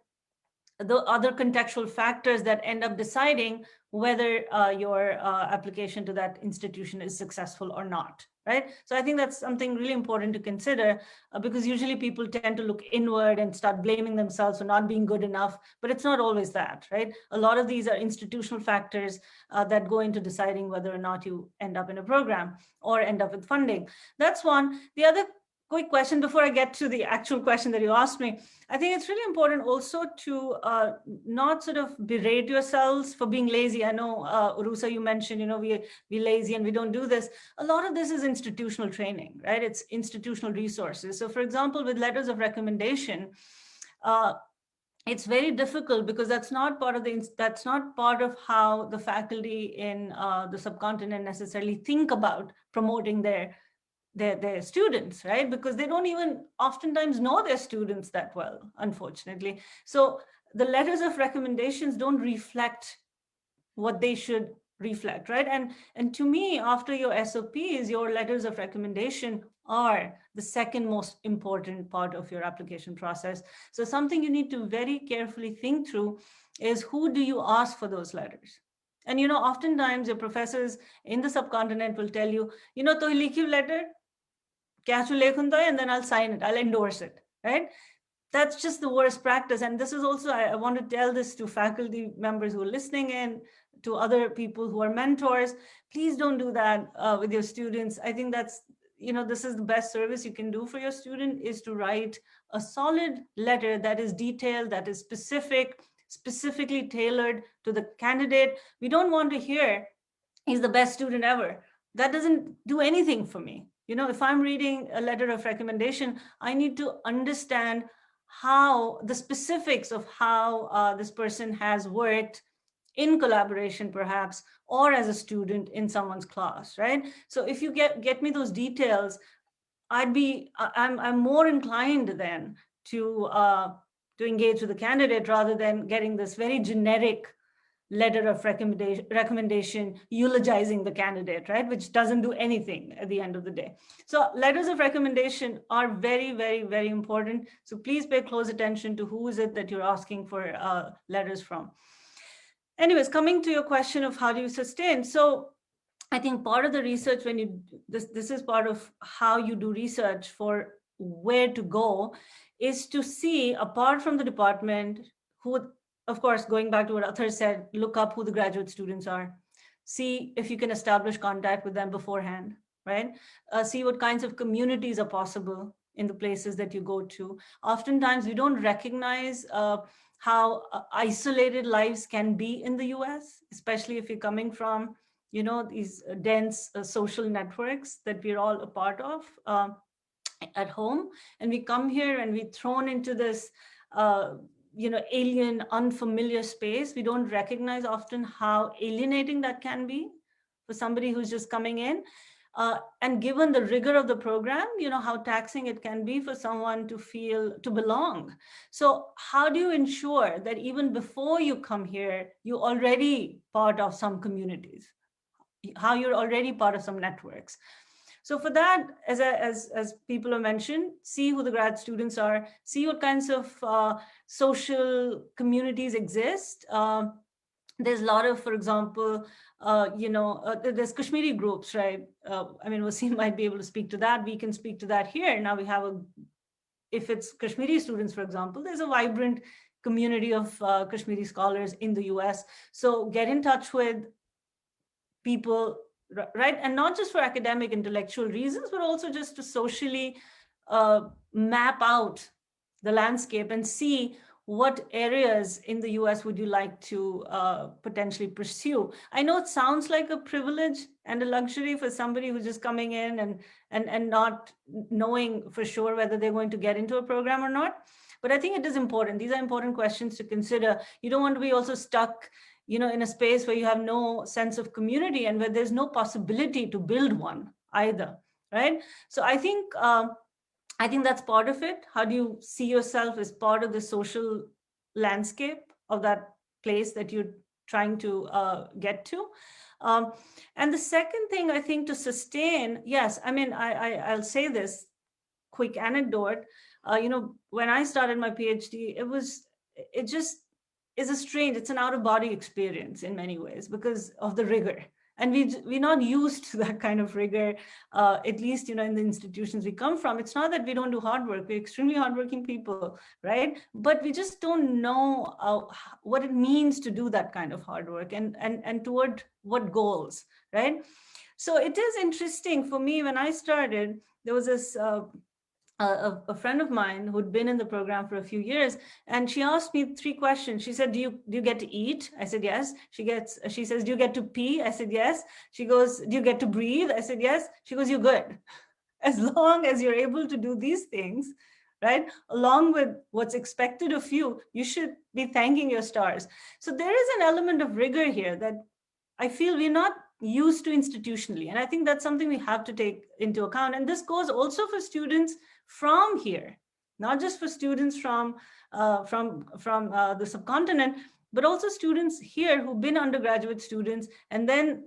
contextual factors that end up deciding whether your application to that institution is successful or not, right? So I think that's something really important to consider because usually people tend to look inward and start blaming themselves for not being good enough, but it's not always that, right? A lot of these are institutional factors that go into deciding whether or not you end up in a program or end up with funding. That's one. The other quick question before I get to the actual question that you asked me, I think it's really important also to not sort of berate yourselves for being lazy. I know, Urusa, you mentioned, we're lazy and we don't do this. A lot of this is institutional training, right? It's institutional resources. So for example, with letters of recommendation, it's very difficult because that's not part of how the faculty in the subcontinent necessarily think about promoting their students, right? Because they don't even oftentimes know their students that well, unfortunately. So the letters of recommendations don't reflect what they should reflect, right? And to me, after your SOPs, your letters of recommendation are the second most important part of your application process. So something you need to very carefully think through is, who do you ask for those letters? And oftentimes your professors in the subcontinent will tell you, to likhiv letter, and then I'll sign it, I'll endorse it, right? That's just the worst practice. And this is also, I want to tell this to faculty members who are listening in, to other people who are mentors. Please don't do that with your students. I think that's, this is the best service you can do for your student, is to write a solid letter that is detailed, that is specifically tailored to the candidate. We don't want to hear, he's the best student ever. That doesn't do anything for me. If I'm reading a letter of recommendation, I need to understand how the specifics of how this person has worked in collaboration, perhaps, or as a student in someone's class, right? So if you get me those details, I'm more inclined then to engage with the candidate, rather than getting this very generic letter of recommendation eulogizing the candidate, right? Which doesn't do anything at the end of the day. So letters of recommendation are very, very, very important. So please pay close attention to who is it that you're asking for letters from. Anyways, coming to your question of how do you sustain? So I think part of the research, this is part of how you do research for where to go, is to see, apart from the department, who, of course, going back to what Athar said, look up who the graduate students are. See if you can establish contact with them beforehand, right? See what kinds of communities are possible in the places that you go to. Oftentimes, we don't recognize how isolated lives can be in the US, especially if you're coming from, these dense social networks that we're all a part of at home. And we come here and we're thrown into this, alien, unfamiliar space. We don't recognize often how alienating that can be for somebody who's just coming in. And given the rigor of the program, how taxing it can be for someone to belong. So how do you ensure that even before you come here, you're already part of some communities, how you're already part of some networks? So for that, as people have mentioned, see who the grad students are, see what kinds of social communities exist. There's a lot of, for example, there's Kashmiri groups, right? Wasim might be able to speak to that. We can speak to that here. Now we have if it's Kashmiri students, for example, there's a vibrant community of Kashmiri scholars in the US. So get in touch with people, right? And not just for academic, intellectual reasons, but also just to socially map out the landscape and see what areas in the US would you like to potentially pursue. I know it sounds like a privilege and a luxury for somebody who's just coming in and not knowing for sure whether they're going to get into a program or not. But I think it is important. These are important questions to consider. You don't want to be also stuck in a space where you have no sense of community and where there's no possibility to build one either, right? So I think that's part of it. How do you see yourself as part of the social landscape of that place that you're trying to get to? And the second thing, I think, to sustain, yes, I'll say this quick anecdote. When I started my PhD, it just is it's an out-of-body experience in many ways because of the rigor. And we're not used to that kind of rigor, at least, in the institutions we come from. It's not that we don't do hard work. We're extremely hardworking people, right? But we just don't know what it means to do that kind of hard work and toward what goals, right? So it is interesting for me. When I started, there was this a friend of mine who'd been in the program for a few years, and she asked me 3 questions. She said, do you get to eat? I said, yes. She says, do you get to pee? I said, yes. She goes, do you get to breathe? I said, yes. She goes, you're good. As long as you're able to do these things, right, along with what's expected of you, you should be thanking your stars. So there is an element of rigor here that I feel we're not used to institutionally. And I think that's something we have to take into account. And this goes also for students from here, not just for students from the subcontinent, but also students here who've been undergraduate students and then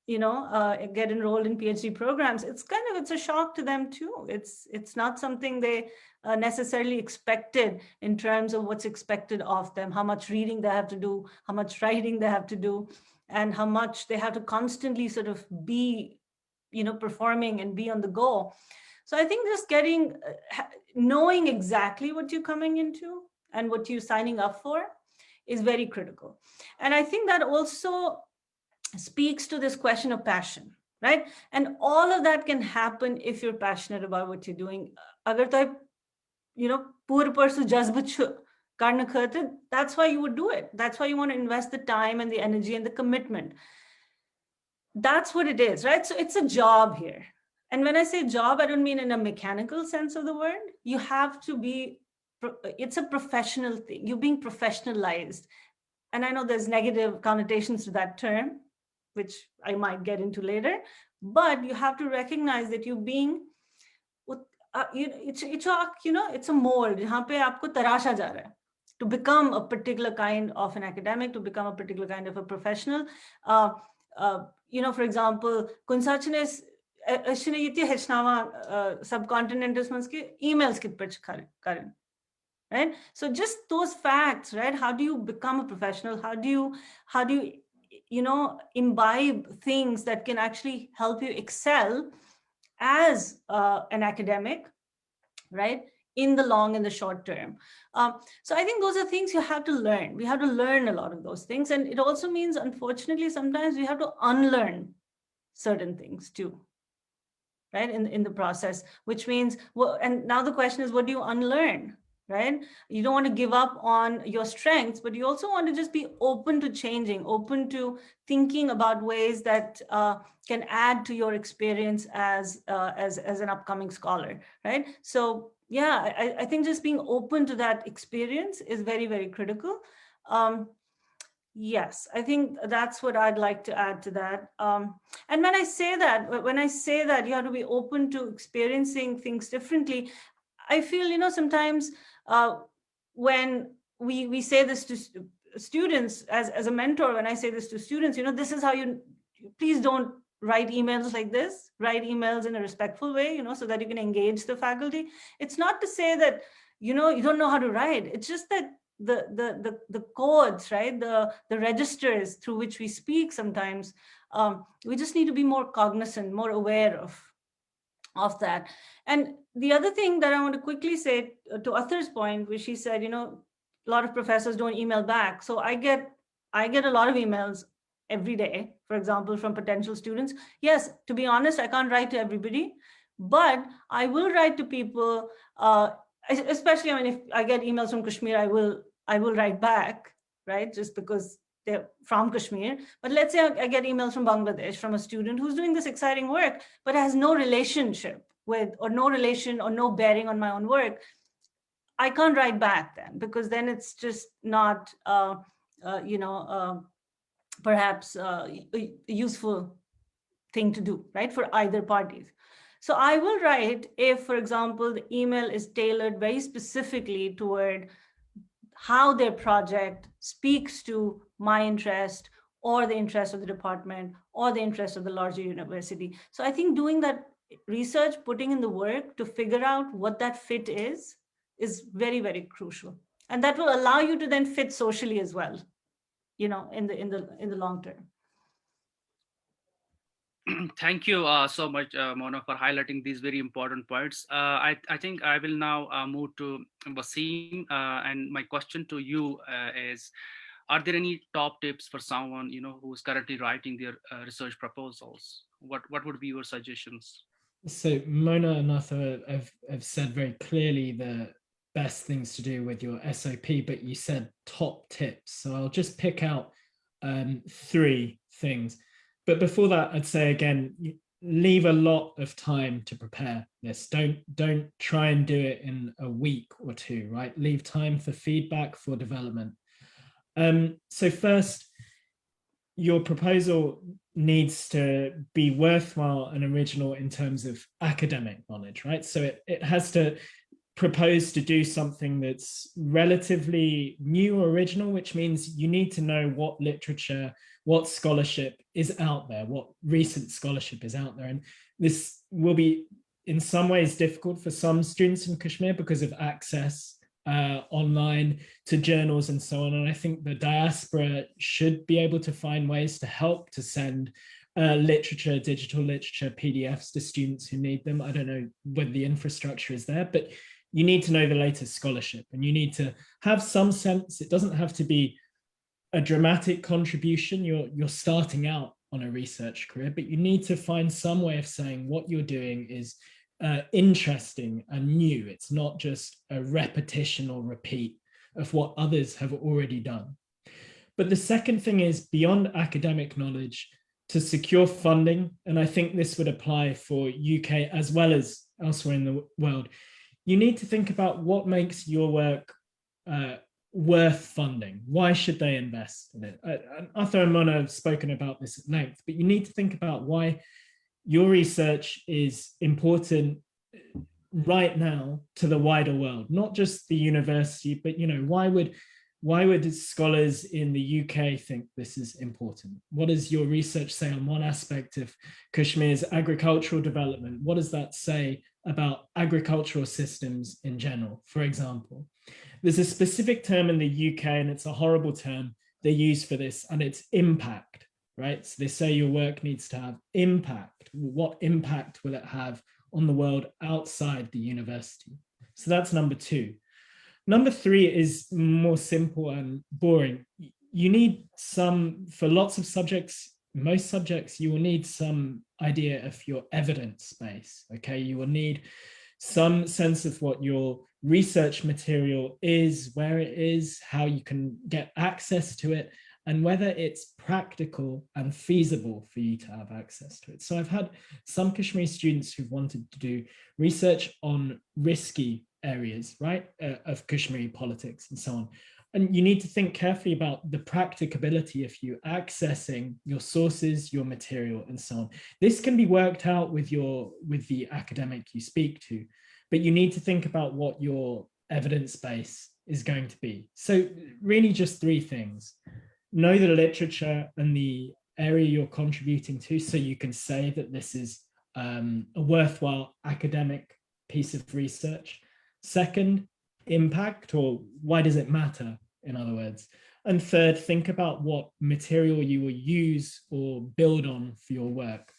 get enrolled in PhD programs. It's a shock to them too. It's not something they necessarily expected in terms of what's expected of them, how much reading they have to do, how much writing they have to do, and how much they have to constantly sort of be, performing and be on the go. So I think just knowing exactly what you're coming into and what you're signing up for is very critical. And I think that also speaks to this question of passion, right? And all of that can happen if you're passionate about what you're doing. Agar toh, poor person that's why you would do it. That's why you want to invest the time and the energy and the commitment. That's what it is, right? So it's a job here. And when I say job, I don't mean in a mechanical sense of the word. You have to be, it's a professional thing. You're being professionalized. And I know there's negative connotations to that term, which I might get into later, but you have to recognize that you're being, it's a mold jahan pe aapko tarasha ja raha hai to become a particular kind of an academic, to become a particular kind of a professional. For example, kunsachnes subcontinentals emails karen. Right? So just those facts, right? How do you become a professional? How do you imbibe things that can actually help you excel as an academic, right? In the long and the short term. So I think those are things you have to learn. We have to learn a lot of those things. And it also means, unfortunately, sometimes we have to unlearn certain things too, right? In the process, which means, well, and now the question is, what do you unlearn? Right? You don't want to give up on your strengths, but you also want to just be open to changing, open to thinking about ways that can add to your experience as an upcoming scholar, right? So yeah, I think just being open to that experience is very, very critical. Yes, I think that's what I'd like to add to that. And when I say that you have to be open to experiencing things differently, I feel, sometimes when we say this to students as a mentor, when I say this to students, this is how please don't write emails like this, write emails in a respectful way, so that you can engage the faculty. It's not to say that, you don't know how to write. It's just that the codes, right? The registers through which we speak sometimes, we just need to be more cognizant, more aware of that. And the other thing that I want to quickly say to Athar's point, which he said, a lot of professors don't email back. So I get a lot of emails every day, for example, from potential students. Yes, to be honest, I can't write to everybody, but I will write to people, especially, if I get emails from Kashmir, I will write back, right? Just because they're from Kashmir. But let's say I get emails from Bangladesh from a student who's doing this exciting work, but has no relationship with, or no relation or no bearing on my own work. I can't write back then, because then it's just not, perhaps a useful thing to do, right? For either parties. So I will write if, for example, the email is tailored very specifically toward how their project speaks to my interest or the interest of the department or the interest of the larger university. So I think doing that research, putting in the work to figure out what that fit is very, very crucial. And that will allow you to then fit socially as well, in the long term. Thank you so much, Mona, for highlighting these very important points. I think I will now move to Wasim, and my question to you is, are there any top tips for someone who's currently writing their research proposals? What would be your suggestions? So Mona and Arthur have said very clearly the best things to do with your SOP, but you said top tips. So I'll just pick out 3 things. But before that, I'd say again, leave a lot of time to prepare this. Don't try and do it in a week or 2, right? Leave time for feedback, for development. So first, your proposal needs to be worthwhile and original in terms of academic knowledge, right? So it has to propose to do something that's relatively new or original, which means you need to know what literature, what scholarship is out there, what recent scholarship is out there. And this will be in some ways difficult for some students in Kashmir because of access online to journals and so on. And I think the diaspora should be able to find ways to help to send literature, digital literature, PDFs to students who need them. I don't know whether the infrastructure is there, but you need to know the latest scholarship, and you need to have some sense. It doesn't have to be a dramatic contribution. You're starting out on a research career, but you need to find some way of saying what you're doing is interesting and new. It's not just a repetition or repeat of what others have already done. But the second thing is, beyond academic knowledge, to secure funding, and I think this would apply for UK as well as elsewhere in the world, you need to think about what makes your work worth funding. Why should they invest in it? Arthur and Mona have spoken about this at length, but you need to think about why your research is important right now to the wider world, not just the university, but why would scholars in the UK think this is important? What does your research say on one aspect of Kashmir's agricultural development? What does that say about agricultural systems in general, for example? There's a specific term in the UK, and it's a horrible term they use for this, and it's impact, right? So they say your work needs to have impact. What impact will it have on the world outside the university? So that's number two. Number three is more simple and boring. You need for lots of subjects, most subjects, you will need some idea of your evidence base, okay? You will need some sense of what your research material is, where it is, how you can get access to it, and whether it's practical and feasible for you to have access to it. So I've had some Kashmiri students who've wanted to do research on risky areas, right, of Kashmiri politics and so on. And you need to think carefully about the practicability of you accessing your sources, your material, and so on. This can be worked out with the academic you speak to, but you need to think about what your evidence base is going to be. So really just three things. Know the literature and the area you're contributing to, so you can say that this is a worthwhile academic piece of research. Second, impact, or why does it matter, in other words. And third, think about what material you will use or build on for your work.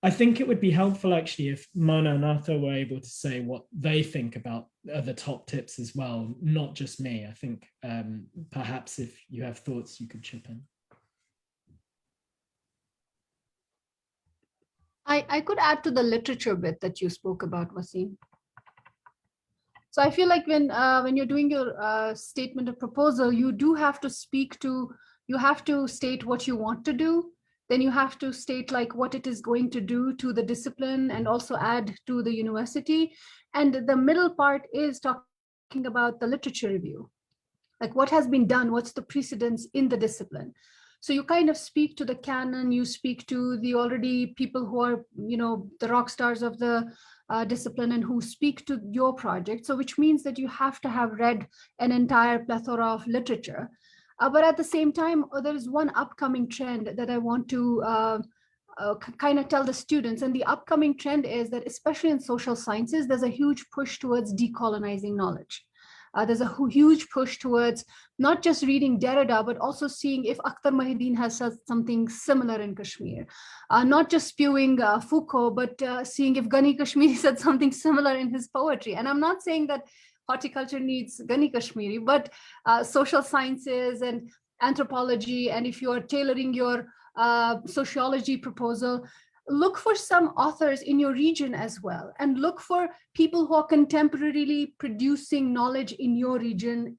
I think it would be helpful actually if Mona and Arthur were able to say what they think about the top tips as well, not just me. I think perhaps if you have thoughts, you could chip in. I could add to the literature bit that you spoke about, Wasim. So I feel like when you're doing your statement of proposal, you do have to you have to state what you want to do. Then you have to state like what it is going to do to the discipline and also add to the university. And the middle part is talking about the literature review. Like what has been done, what's the precedence in the discipline. So you kind of speak to the canon, you speak to the already people who are, the rock stars of the discipline and who speak to your project. So which means that you have to have read an entire plethora of literature. But at the same time, there is one upcoming trend that I want to kind of tell the students. And the upcoming trend is that, especially in social sciences, there's a huge push towards decolonizing knowledge. There's a huge push towards not just reading Derrida, but also seeing if Akhtar Mahideen has said something similar in Kashmir. Not just spewing Foucault, but seeing if Ghani Kashmiri said something similar in his poetry. And I'm not saying that horticulture needs Ghani Kashmiri, but social sciences and anthropology, and if you're tailoring your sociology proposal, look for some authors in your region as well, and look for people who are contemporarily producing knowledge in your region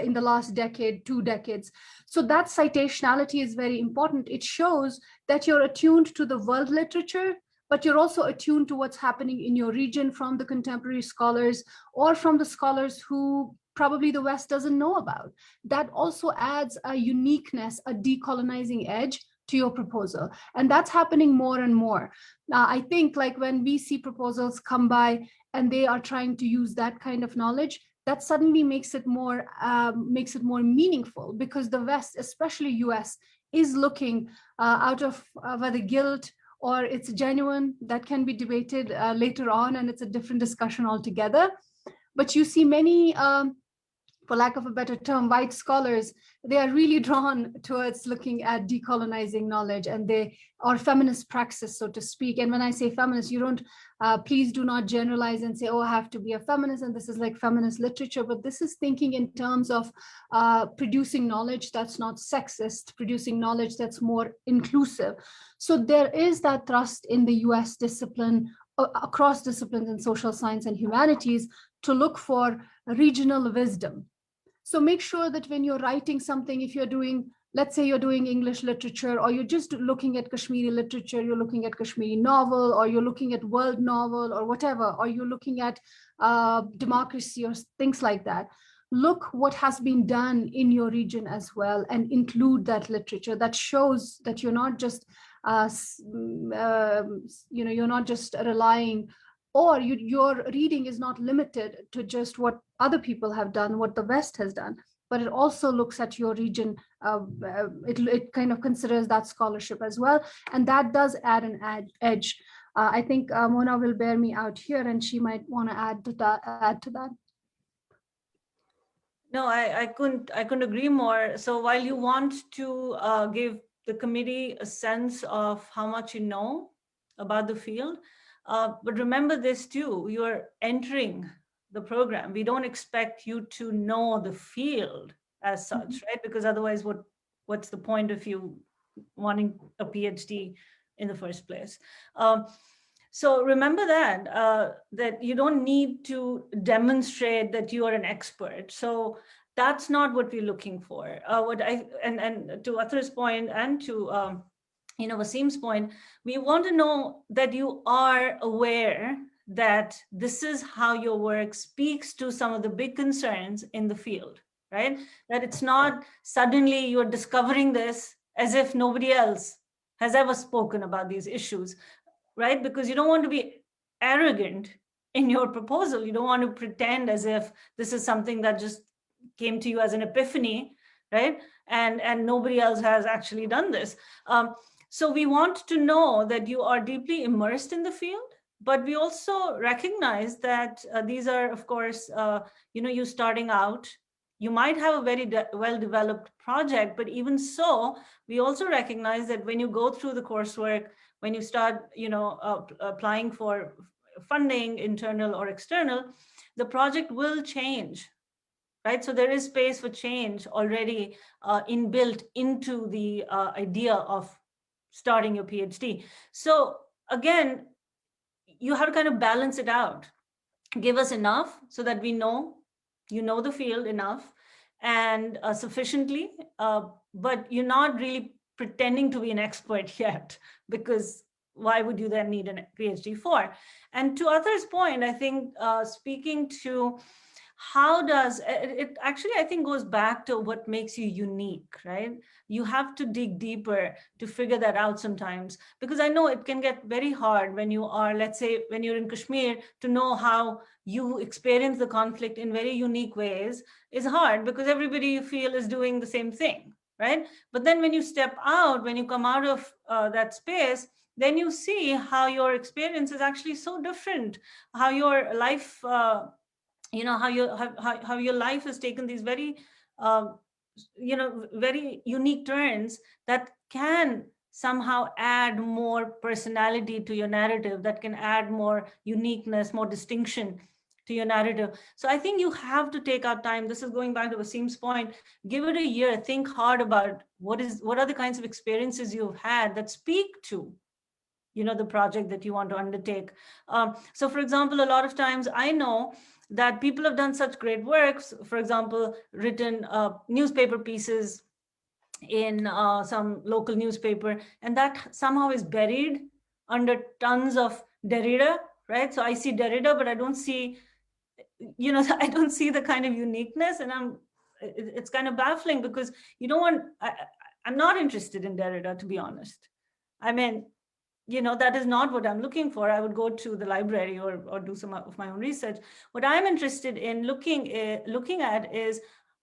in the last decade, 2 decades. So that citationality is very important. It shows that you're attuned to the world literature, but you're also attuned to what's happening in your region from the contemporary scholars or from the scholars who probably the West doesn't know about. That also adds a uniqueness, a decolonizing edge to your proposal. And that's happening more and more. I think like when we see proposals come by and they are trying to use that kind of knowledge, that suddenly makes it more meaningful, because the West, especially US, is looking out of whether guilt or it's genuine. That can be debated later on, and it's a different discussion altogether. But you see many for lack of a better term, white scholars, they are really drawn towards looking at decolonizing knowledge, and or feminist praxis, so to speak. And when I say feminist, you don't, please do not generalize and say, oh, I have to be a feminist and this is like feminist literature, but this is thinking in terms of producing knowledge that's not sexist, producing knowledge that's more inclusive. So there is that thrust in the US discipline, across disciplines in social science and humanities, to look for regional wisdom. So make sure that when you're writing something, if you're doing, let's say you're doing English literature, or you're just looking at Kashmiri literature, you're looking at Kashmiri novel, or you're looking at world novel or whatever, or you're looking at democracy or things like that. Look what has been done in your region as well, and include that literature that shows that you're not just, you're not just relying, or your reading is not limited to just what other people have done, what the West has done, but it also looks at your region. It kind of considers that scholarship as well. And that does add an edge. I think Mona will bear me out here, and she might want to add to that. No, I couldn't agree more. So while you want to give the committee a sense of how much you know about the field, but remember this too, you're entering the program. We don't expect you to know the field as such, right? Because otherwise, what's the point of you wanting a PhD in the first place? So remember that you don't need to demonstrate that you are an expert. So that's not what we're looking for. And to Athar's point, and to Wasim's point, we want to know that you are aware that this is how your work speaks to some of the big concerns in the field, right? That it's not suddenly you're discovering this as if nobody else has ever spoken about these issues, right? Because you don't want to be arrogant in your proposal. You don't want to pretend as if this is something that just came to you as an epiphany, right? And nobody else has actually done this. So we want to know that you are deeply immersed in the field, but we also recognize that these are, of course, you starting out. You might have a very well-developed project, but even so, we also recognize that when you go through the coursework, when you start, applying for funding, internal or external, the project will change, right? So there is space for change already inbuilt into the idea of starting your PhD. So again, you have to kind of balance it out. Give us enough so that we know you know the field enough and sufficiently, but you're not really pretending to be an expert yet, because why would you then need a PhD for? And to Athar's point, I think speaking to how does it actually, I think, goes back to what makes you unique, right? You have to dig deeper to figure that out sometimes, because I know it can get very hard when you are, let's say, when you're in Kashmir, to know how you experience the conflict in very unique ways is hard, because everybody you feel is doing the same thing, right? But then when you step out, when you come out of that space, then you see how your experience is actually so different, how your life, how your life has taken these very, very unique turns that can somehow add more personality to your narrative, that can add more uniqueness, more distinction to your narrative. So I think you have to take out time. This is going back to Wasim's point. Give it a year. Think hard about what are the kinds of experiences you've had that speak to the project that you want to undertake. So for example, a lot of times I know that people have done such great works, for example, written newspaper pieces in some local newspaper, and that somehow is buried under tons of Derrida, right? So I see Derrida, but I don't see, I don't see the kind of uniqueness, and it's kind of baffling, because you don't want, I'm not interested in Derrida, to be honest. I mean, that is not what I'm looking for. I would go to the library or do some of my own research. What I'm interested in looking at is,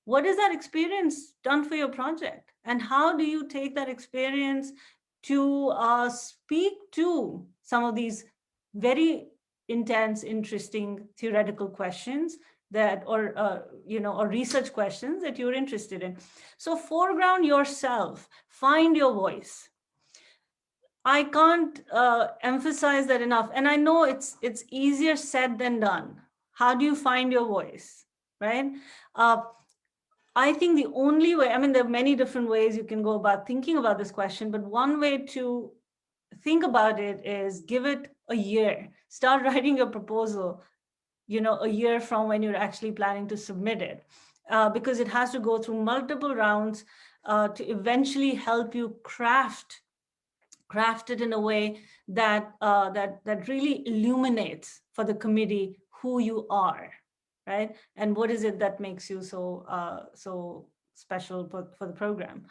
what is that experience done for your project? And how do you take that experience to speak to some of these very intense, interesting theoretical questions that, or or research questions that you're interested in. So foreground yourself, find your voice. I can't emphasize that enough. And I know it's easier said than done. How do you find your voice, right? I think the only way, I mean, there are many different ways you can go about thinking about this question, but one way to think about it is give it a year. Start writing your proposal, a year from when you're actually planning to submit it, because it has to go through multiple rounds to eventually help you craft it in a way that that really illuminates for the committee who you are, right? And what is it that makes you so special for the program.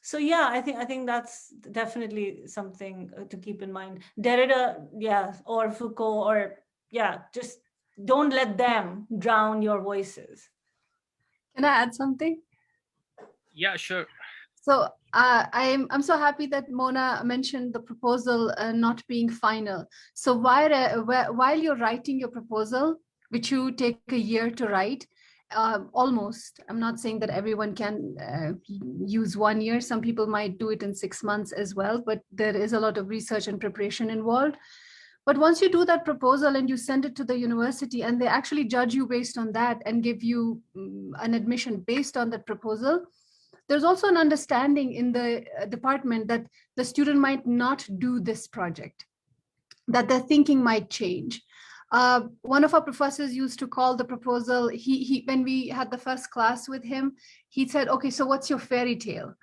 So yeah, I think that's definitely something to keep in mind. Derrida, yeah, or Foucault, or yeah, just don't let them drown your voices. Can I add something? Yeah, sure. So I'm so happy that Mona mentioned the proposal not being final. So while you're writing your proposal, which you take a year to write, almost, I'm not saying that everyone can use 1 year. Some people might do it in 6 months as well, but there is a lot of research and preparation involved. But once you do that proposal and you send it to the university and they actually judge you based on that and give you an admission based on that proposal, there's also an understanding in the department that the student might not do this project, that their thinking might change. One of our professors used to call the proposal, when we had the first class with him, he said, okay, so what's your fairy tale?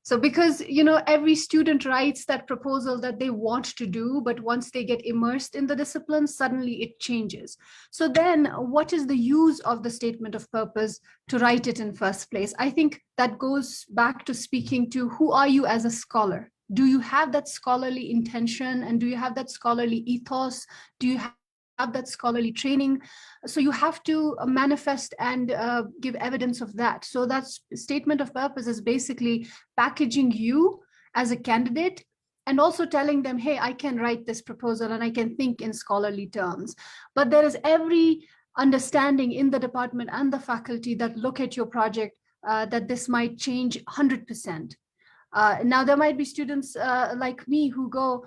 So because, every student writes that proposal that they want to do, but once they get immersed in the discipline, suddenly it changes. So then what is the use of the statement of purpose to write it in first place? I think that goes back to speaking to who are you as a scholar? Do you have that scholarly intention, and do you have that scholarly ethos? Do you have that scholarly training? So you have to manifest and give evidence of that. So that statement of purpose is basically packaging you as a candidate and also telling them, hey, I can write this proposal and I can think in scholarly terms. But there is every understanding in the department and the faculty that look at your project that this might change 100%. Now, there might be students like me who go,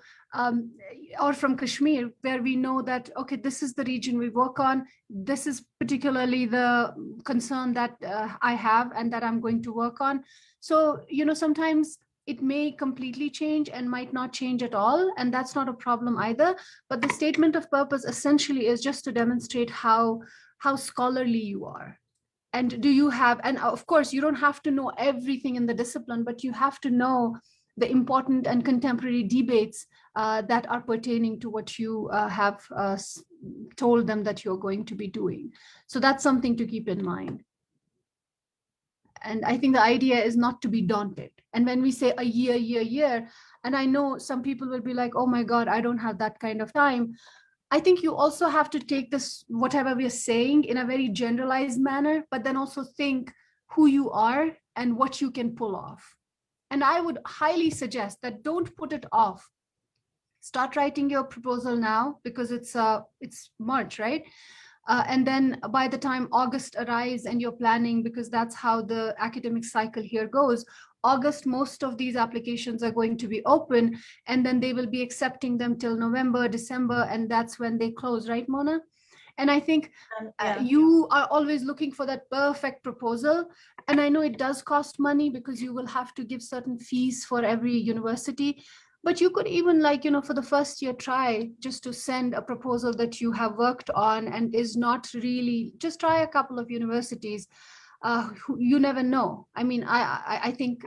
or from Kashmir, where we know that, okay, this is the region we work on. This is particularly the concern that I have and that I'm going to work on. So, sometimes it may completely change and might not change at all. And that's not a problem either. But the statement of purpose essentially is just to demonstrate how scholarly you are. And do you have, and of course, you don't have to know everything in the discipline, but you have to know the important and contemporary debates that are pertaining to what you have told them that you're going to be doing. So that's something to keep in mind. And I think the idea is not to be daunted. And when we say a year, and I know some people will be like, oh my God, I don't have that kind of time. I think you also have to take this, whatever we're saying, in a very generalized manner, but then also think who you are and what you can pull off. And I would highly suggest that don't put it off. Start writing your proposal now, because it's March, right? And then by the time August arrives and you're planning, because that's how the academic cycle here goes, August, most of these applications are going to be open, and then they will be accepting them till November, December, and that's when they close, right, Mona? And I think you are always looking for that perfect proposal. And I know it does cost money because you will have to give certain fees for every university. But you could even, for the first year, try just to send a proposal that you have worked on and is not really, just try a couple of universities. You never know. I mean, I think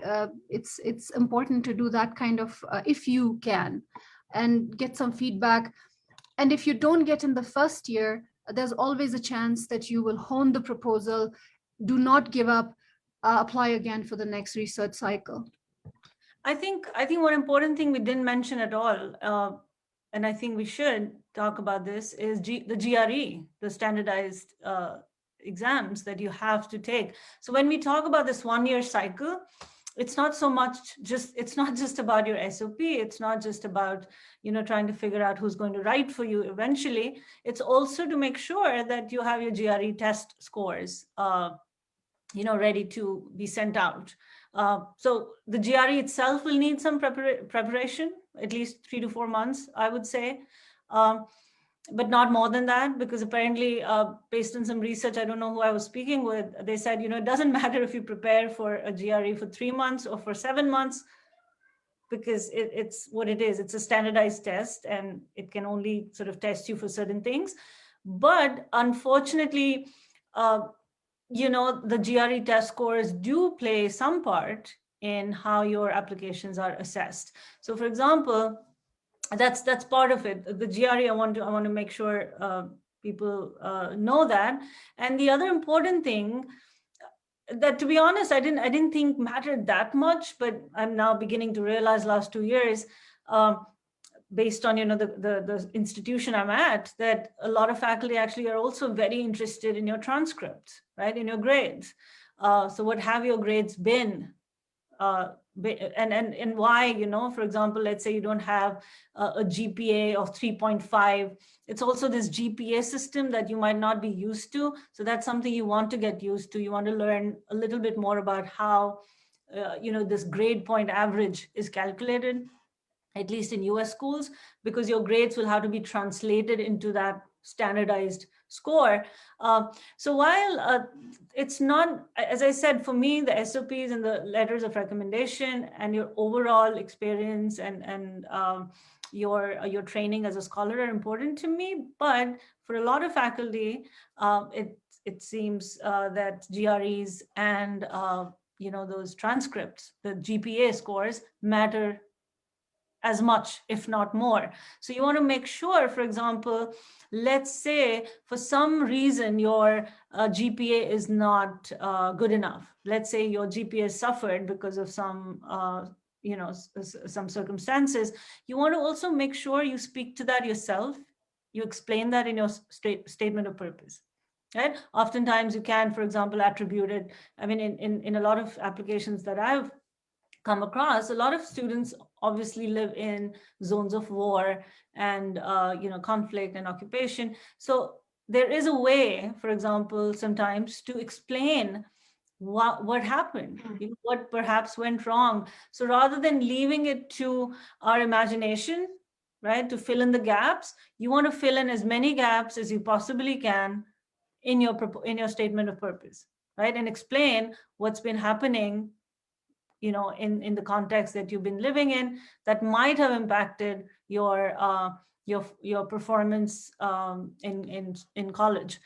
it's important to do that kind of, if you can, and get some feedback. And if you don't get in the first year, there's always a chance that you will hone the proposal. Do not give up, apply again for the next research cycle. I think one important thing we didn't mention at all, and I think we should talk about this, is the GRE, the standardized exams that you have to take. So when we talk about this 1 year cycle, it's not so much just, it's not just about your SOP. It's not just about, trying to figure out who's going to write for you eventually. It's also to make sure that you have your GRE test scores, ready to be sent out. So the GRE itself will need some preparation, at least 3 to 4 months, I would say. But not more than that, because apparently, based on some research, I don't know who I was speaking with, they said, it doesn't matter if you prepare for a GRE for 3 months or for 7 months, because it's what it is. It's a standardized test, and it can only sort of test you for certain things. But unfortunately, the GRE test scores do play some part in how your applications are assessed. So for example, that's part of it. The GRE, I want to make sure people know that. And the other important thing that, to be honest, I didn't think mattered that much, but I'm now beginning to realize last 2 years, based on the institution I'm at, that a lot of faculty actually are also very interested in your transcripts, right, in your grades. So what have your grades been? And why, for example, let's say you don't have a GPA of 3.5. It's also this GPA system that you might not be used to. So that's something you want to get used to. You want to learn a little bit more about how, this grade point average is calculated, at least in US schools, because your grades will have to be translated into that standardized score. So while it's not, as I said, for me, the SOPs and the letters of recommendation and your overall experience and your training as a scholar are important to me, but for a lot of faculty, it seems that GREs and those transcripts, the GPA scores, matter as much, if not more. So you want to make sure, for example, let's say for some reason your GPA is not good enough. Let's say your GPA suffered because of some some circumstances. You want to also make sure you speak to that yourself. You explain that in your statement of purpose. Right? Oftentimes you can, for example, attribute it. I mean, in a lot of applications that I've come across, a lot of students obviously live in zones of war and conflict and occupation. So there is a way, for example, sometimes to explain what happened, what perhaps went wrong. So rather than leaving it to our imagination, right, to fill in the gaps, you want to fill in as many gaps as you possibly can in your statement of purpose, right, and explain what's been happening in the context that you've been living in that might have impacted your performance in college.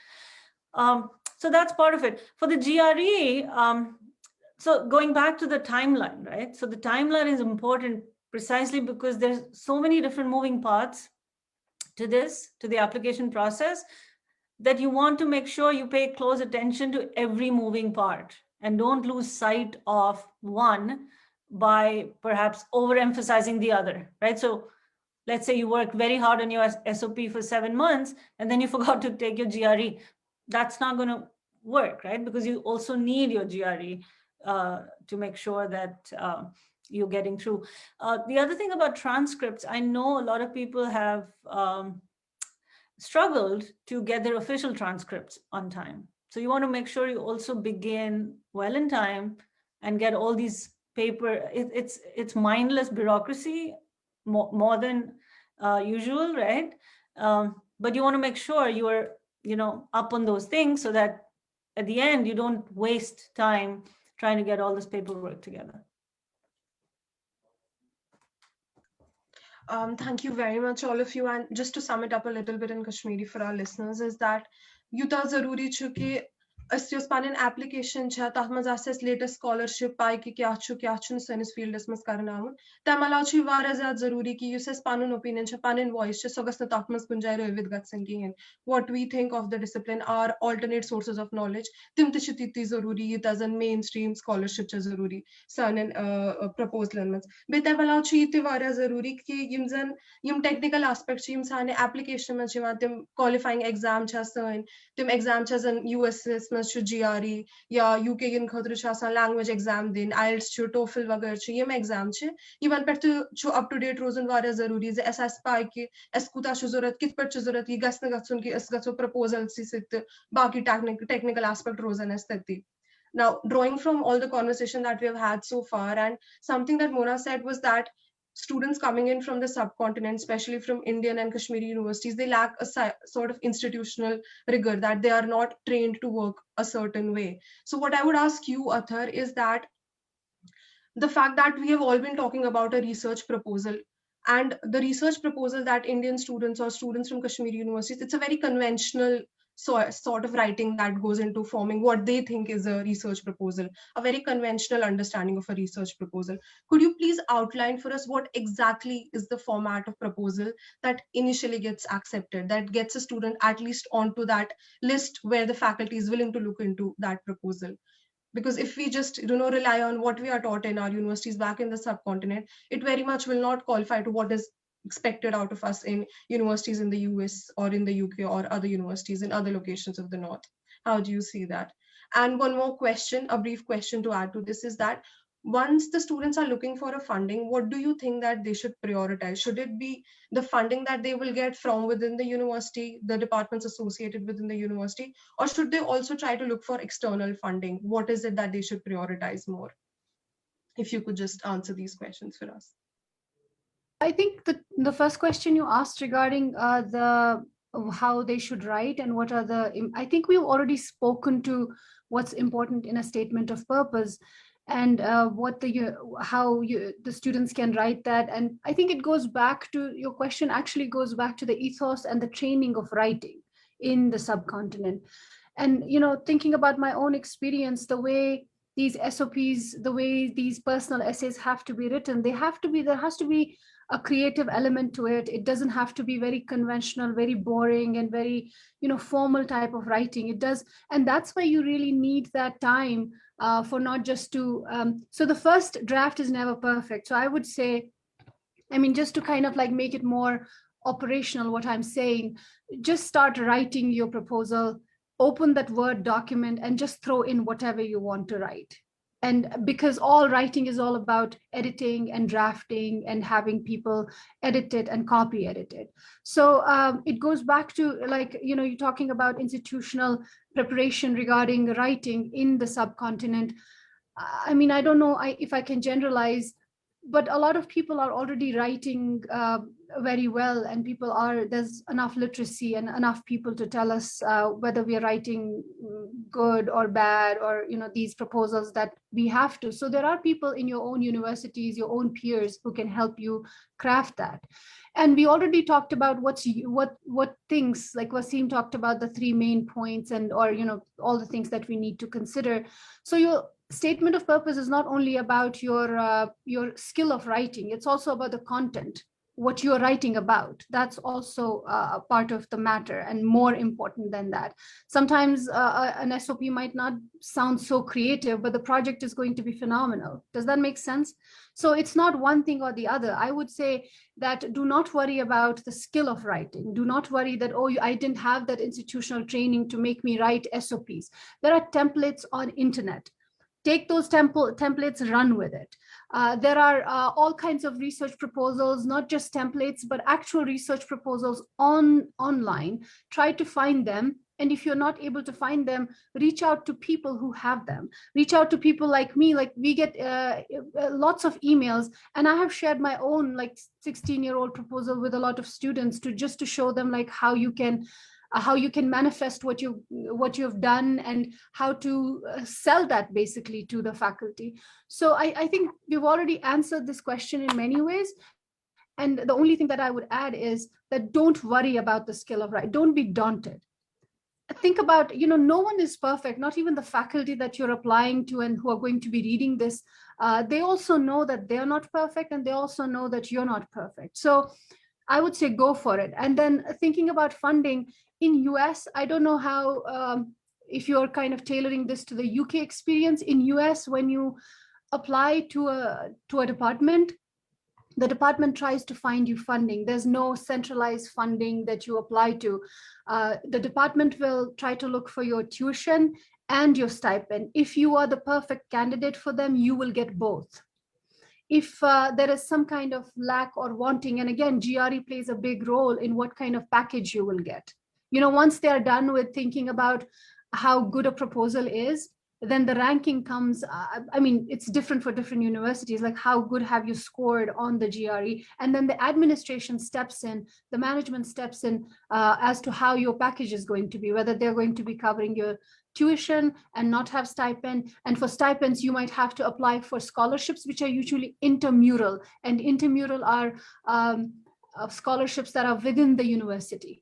So that's part of it. For the GRE, so going back to the timeline, right? So the timeline is important precisely because there's so many different moving parts to the application process, that you want to make sure you pay close attention to every moving part and don't lose sight of one by perhaps overemphasizing the other, right? So let's say you worked very hard on your SOP for 7 months and then you forgot to take your GRE. That's not going to work, right? Because you also need your GRE to make sure that you're getting through. The other thing about transcripts, I know a lot of people have struggled to get their official transcripts on time. So you want to make sure you also begin well in time and get all these paper. It's mindless bureaucracy more than usual, right? But you want to make sure you are up on those things so that at the end you don't waste time trying to get all this paperwork together. Thank you very much, all of you. And just to sum it up a little bit in Kashmiri for our listeners, is that yuta zaruri chu ki asiyos panin application cha tahmaz assess latest scholarship pai ki kya chu sanis field as mas karnamun tamala chu vara zyad zaruri ki yusas panun opinion cha panin voice cha sogas na tahmaz punjai ro with gat sinking what we think of the discipline are alternate sources of knowledge tim tishiti zaruri it as a mainstream scholarship cha zaruri sanin proposal elements betamala chu ite vara zaruri ki yum technical aspects yum sane application ma jiwa tim qualifying exam cha san tim exam cha san USS plus GRE या UK इन खतर छ आसान language exam दिन IELTS छ TOEFL वगैरह छ ये exam छ इवन पर तो up to date रोजन वारे जरूरी है SS पाई कि एस कुता छ जरूरत कित पर छ जरूरत ये गस्न गस्न की एस गस्न proposal सी सित बाकी technical aspect रोजन एस तकती. Now, drawing from all the conversation that we have had so far, and something that Mona said was that students coming in from the subcontinent, especially from Indian and Kashmiri universities, they lack a sort of institutional rigor, that they are not trained to work a certain way. So what I would ask you, Athar, is that the fact that we have all been talking about a research proposal, and the research proposal that Indian students or students from Kashmiri universities, it's a very conventional sort of writing that goes into forming what they think is a research proposal, a very conventional understanding of a research proposal. Could you please outline for us what exactly is the format of proposal that initially gets accepted, that gets a student at least onto that list where the faculty is willing to look into that proposal? Because if we just rely on what we are taught in our universities back in the subcontinent, it very much will not qualify to what is expected out of us in universities in the US or in the UK or other universities in other locations of the North. How do you see that? And one more question, a brief question to add to this, is that once the students are looking for a funding, what do you think that they should prioritize? Should it be the funding that they will get from within the university, the departments associated within the university, or should they also try to look for external funding? What is it that they should prioritize more? If you could just answer these questions for us. I think the first question you asked regarding how they should write and what are I think we've already spoken to what's important in a statement of purpose and how the students can write that. And I think it goes back to, your question actually goes back to the ethos and the training of writing in the subcontinent. And, thinking about my own experience, the way these SOPs, the way these personal essays have to be written, there has to be a creative element to it. It doesn't have to be very conventional, very boring and very, formal type of writing. It does. And that's why you really need that time for not just to, so the first draft is never perfect. So I would say, just to kind of like make it more operational, what I'm saying, just start writing your proposal, open that Word document and just throw in whatever you want to write. And because all writing is all about editing and drafting and having people edit it and copy edit it. So it goes back to you're talking about institutional preparation regarding writing in the subcontinent. I don't know if I can generalize, but a lot of people are already writing very well, and there's enough literacy and enough people to tell us whether we are writing good or bad, or these proposals that we have to. So there are people in your own universities, your own peers, who can help you craft that. And we already talked about what things, like Wasim talked about the 3 main points or all the things that we need to consider. So your statement of purpose is not only about your skill of writing, it's also about the content, what you're writing about. That's also a part of the matter and more important than that. Sometimes an SOP might not sound so creative, but the project is going to be phenomenal. Does that make sense? So it's not one thing or the other. I would say that do not worry about the skill of writing. Do not worry that, I didn't have that institutional training to make me write SOPs. There are templates on internet. Take those templates, run with it. There are all kinds of research proposals, not just templates, but actual research proposals online. Try to find them. And if you're not able to find them, reach out to people who have them. Reach out to people like me. Like, we get lots of emails, and I have shared my own 16-year-old proposal with a lot of students to show them how you can manifest what you've done and how to sell that basically to the faculty. So I think we've already answered this question in many ways. And the only thing that I would add is that don't worry about the skill of writing. Don't be daunted. Think about, no one is perfect, not even the faculty that you're applying to and who are going to be reading this. They also know that they're not perfect, and they also know that you're not perfect. So I would say go for it. And then thinking about funding in US, I don't know how, if you're kind of tailoring this to the UK experience. In US, when you apply to a department, the department tries to find you funding. There's no centralized funding that you apply to. The department will try to look for your tuition and your stipend. If you are the perfect candidate for them, you will get both. If there is some kind of lack or wanting, and again, GRE plays a big role in what kind of package you will get. You know, once they are done with thinking about how good a proposal is, then the ranking comes. I mean, it's different for different universities, like how good have you scored on the GRE? And then the administration steps in, the management steps in as to how your package is going to be, whether they're going to be covering your tuition and not have stipend. And for stipends, you might have to apply for scholarships, which are usually intramural, and intramural are scholarships that are within the university.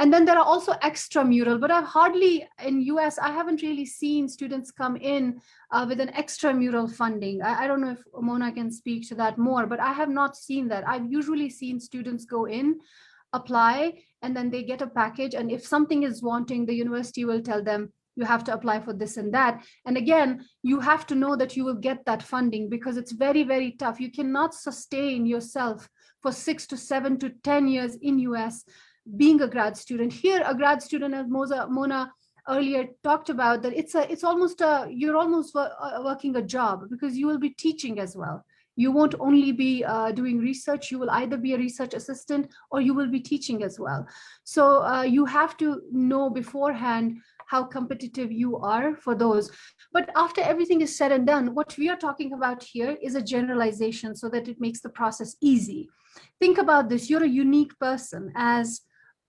And then there are also extramural, but I've hardly, in US, I haven't really seen students come in with an extramural funding. I don't know if Mona can speak to that more, but I have not seen that. I've usually seen students go in, apply, and then they get a package. And if something is wanting, the university will tell them, you have to apply for this and that. And again, you have to know that you will get that funding, because it's very, very tough. You cannot sustain yourself for 6 to 7 to 10 years in US being a grad student. Here, a grad student, as Mona earlier talked about, that it's almost you're almost working a job, because you will be teaching as well. You won't only be doing research, you will either be a research assistant or you will be teaching as well. So you have to know beforehand how competitive you are for those. But after everything is said and done, what we are talking about here is a generalization so that it makes the process easy. Think about this, you're a unique person as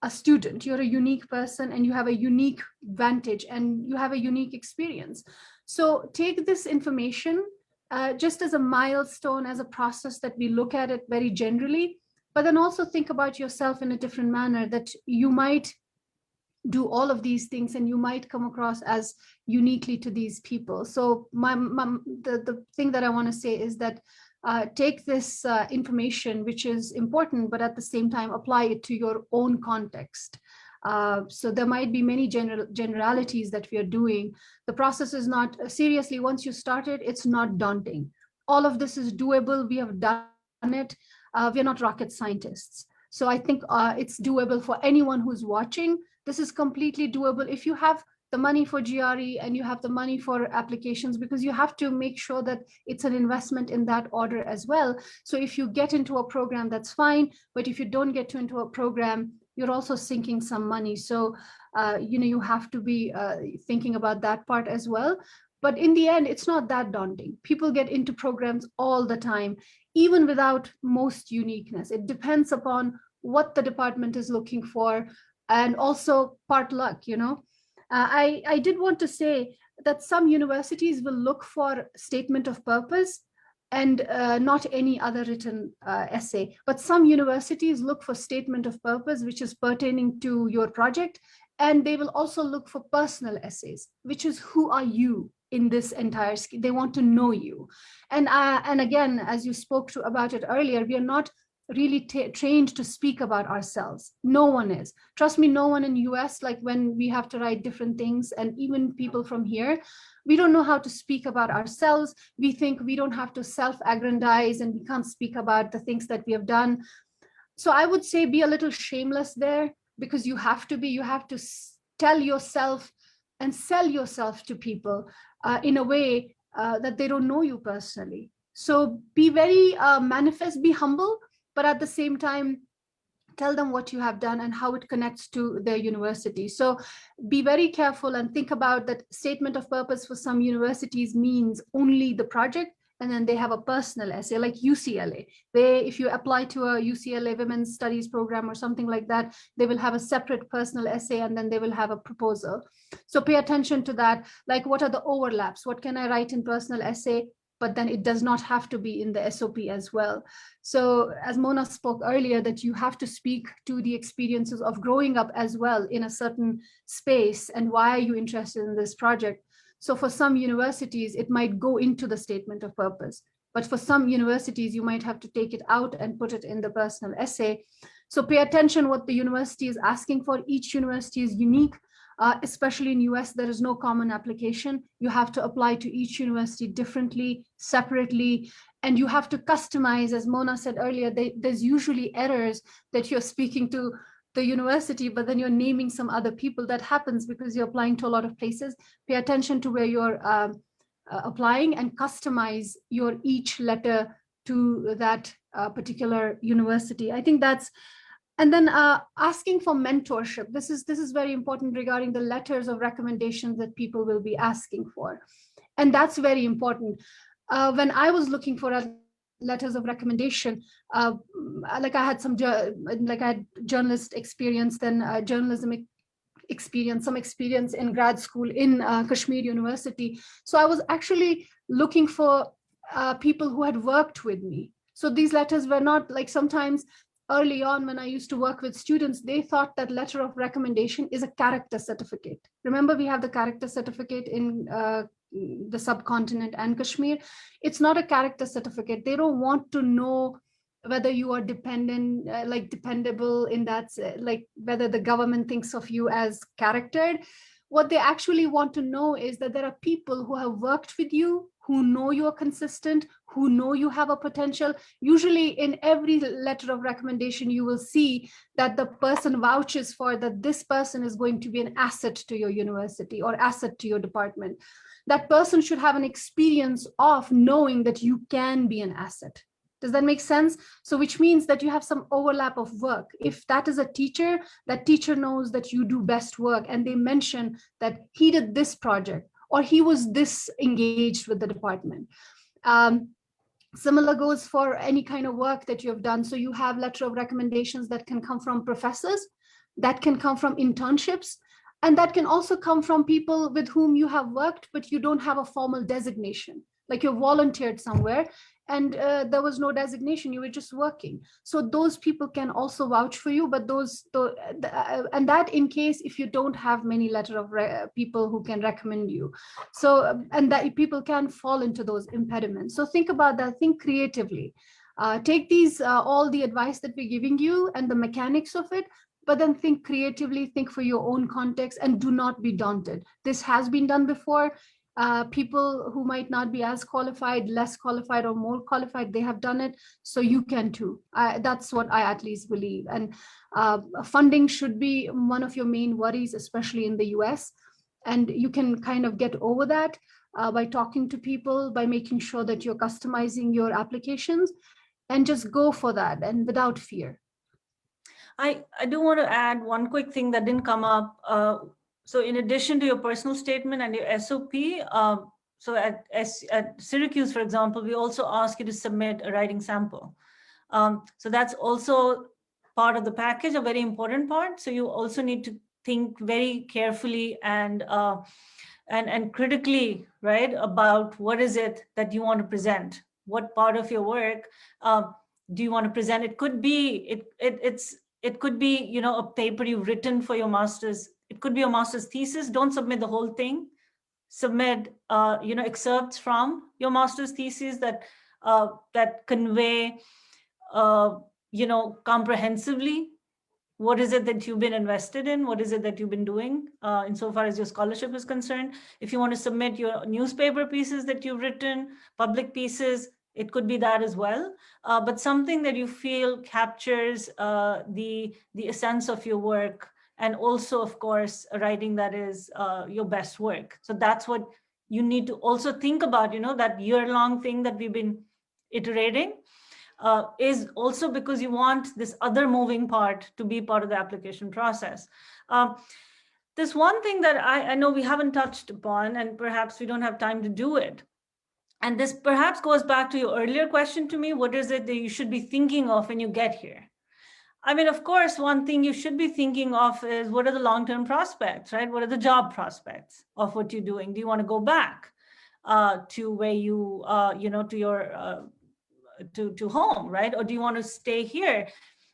a student, you're a unique person and you have a unique vantage and you have a unique experience. So take this information just as a milestone, as a process that we look at it very generally, but then also think about yourself in a different manner, that you might do all of these things and you might come across as uniquely to these people. So the thing that I want to say is that take this information, which is important, but at the same time, apply it to your own context. So there might be many generalities that we are doing. The process is not, seriously, once you start it, it's not daunting. All of this is doable. We have done it. We're not rocket scientists. So I think it's doable for anyone who's watching. This is completely doable. If you have the money for GRE and you have the money for applications, because you have to make sure that it's an investment in that order as well. So if you get into a program, that's fine. But if you don't get into a program, you're also sinking some money. So, you have to be thinking about that part as well. But in the end, it's not that daunting. People get into programs all the time, even without most uniqueness. It depends upon what the department is looking for, and also part luck, I did want to say that some universities will look for statement of purpose and not any other written essay. But some universities look for statement of purpose, which is pertaining to your project. And they will also look for personal essays, which is who are you in this entire scheme. They want to know you. And again, as you spoke about it earlier, we are not really trained to speak about ourselves. No one is. Trust me, no one in US, like when we have to write different things, and even people from here, we don't know how to speak about ourselves. We think we don't have to self-aggrandize and we can't speak about the things that we have done. So I would say be a little shameless there, because you have to tell yourself and sell yourself to people in a way that they don't know you personally. So be very manifest, be humble, but at the same time, tell them what you have done and how it connects to their university. So be very careful and think about that statement of purpose for some universities means only the project, and then they have a personal essay, like UCLA. If you apply to a UCLA Women's Studies program or something like that, they will have a separate personal essay, and then they will have a proposal. So pay attention to that. Like, what are the overlaps? What can I write in personal essay? But then it does not have to be in the SOP as well. So as Mona spoke earlier, that you have to speak to the experiences of growing up as well in a certain space, and why are you interested in this project? So for some universities, it might go into the statement of purpose, but for some universities, you might have to take it out and put it in the personal essay. So pay attention what the university is asking for. Each university is unique. Especially in US, there is no common application. You have to apply to each university differently, separately, and you have to customize. As Mona said earlier, there's usually errors that you're speaking to the university, but then you're naming some other people. That happens because you're applying to a lot of places. Pay attention to where you're applying and customize your each letter to that particular university. I think that's, and then asking for mentorship. This is very important regarding the letters of recommendations that people will be asking for. And that's very important. When I was looking for letters of recommendation, like I had journalist experience, then journalism experience, some experience in grad school in Kashmir University. So I was actually looking for people who had worked with me. So these letters were not like, sometimes early on when I used to work with students, they thought that letter of recommendation is a character certificate. Remember, we have the character certificate in the subcontinent and Kashmir. It's not a character certificate. They don't want to know whether you are dependent, like dependable in that, like whether the government thinks of you as charactered. What they actually want to know is that there are people who have worked with you, who know you are consistent, who know you have a potential. Usually in every letter of recommendation, you will see that the person vouches for that this person is going to be an asset to your university or asset to your department. That person should have an experience of knowing that you can be an asset. Does that make sense? So which means that you have some overlap of work. If that is a teacher, that teacher knows that you do best work and they mention that he did this project or he was this engaged with the department. Similar goes for any kind of work that you have done. So you have letter of recommendations that can come from professors, that can come from internships, and that can also come from people with whom you have worked, but you don't have a formal designation, like you volunteered somewhere and there was no designation, you were just working. So those people can also vouch for you, but and that in case if you don't have many letter of people who can recommend you. So, and that people can fall into those impediments. So think about that, think creatively. Take these, all the advice that we're giving you and the mechanics of it, but then think creatively, think for your own context, and do not be daunted. This has been done before. People who might not be as qualified, less qualified, or more qualified, they have done it. So you can too. That's what I at least believe. And funding should be one of your main worries, especially in the US. And you can kind of get over that by talking to people, by making sure that you're customizing your applications, and just go for that and without fear. I do want to add one quick thing that didn't come up. So in addition to your personal statement and your SOP, so at Syracuse, for example, we also ask you to submit a writing sample. So that's also part of the package, a very important part. So you also need to think very carefully and critically, right, about what is it that you want to present? What part of your work do you want to present? It could be it could be, you know, a paper you've written for your master's. It could be a master's thesis. Don't submit the whole thing. Submit, you know, excerpts from your master's thesis that convey, you know, comprehensively what is it that you've been invested in, what is it that you've been doing insofar as your scholarship is concerned. If you want to submit your newspaper pieces that you've written, public pieces, it could be that as well, but something that you feel captures the essence of your work, and also, of course, writing that is your best work. So that's what you need to also think about, you know, that year-long thing that we've been iterating is also because you want this other moving part to be part of the application process. There's one thing that I know we haven't touched upon, and perhaps we don't have time to do it. And this perhaps goes back to your earlier question to me, what is it that you should be thinking of when you get here? I mean, of course, one thing you should be thinking of is what are the long-term prospects, right? What are the job prospects of what you're doing? Do you want to go back to where you, you know, to your, to home, right? Or do you want to stay here?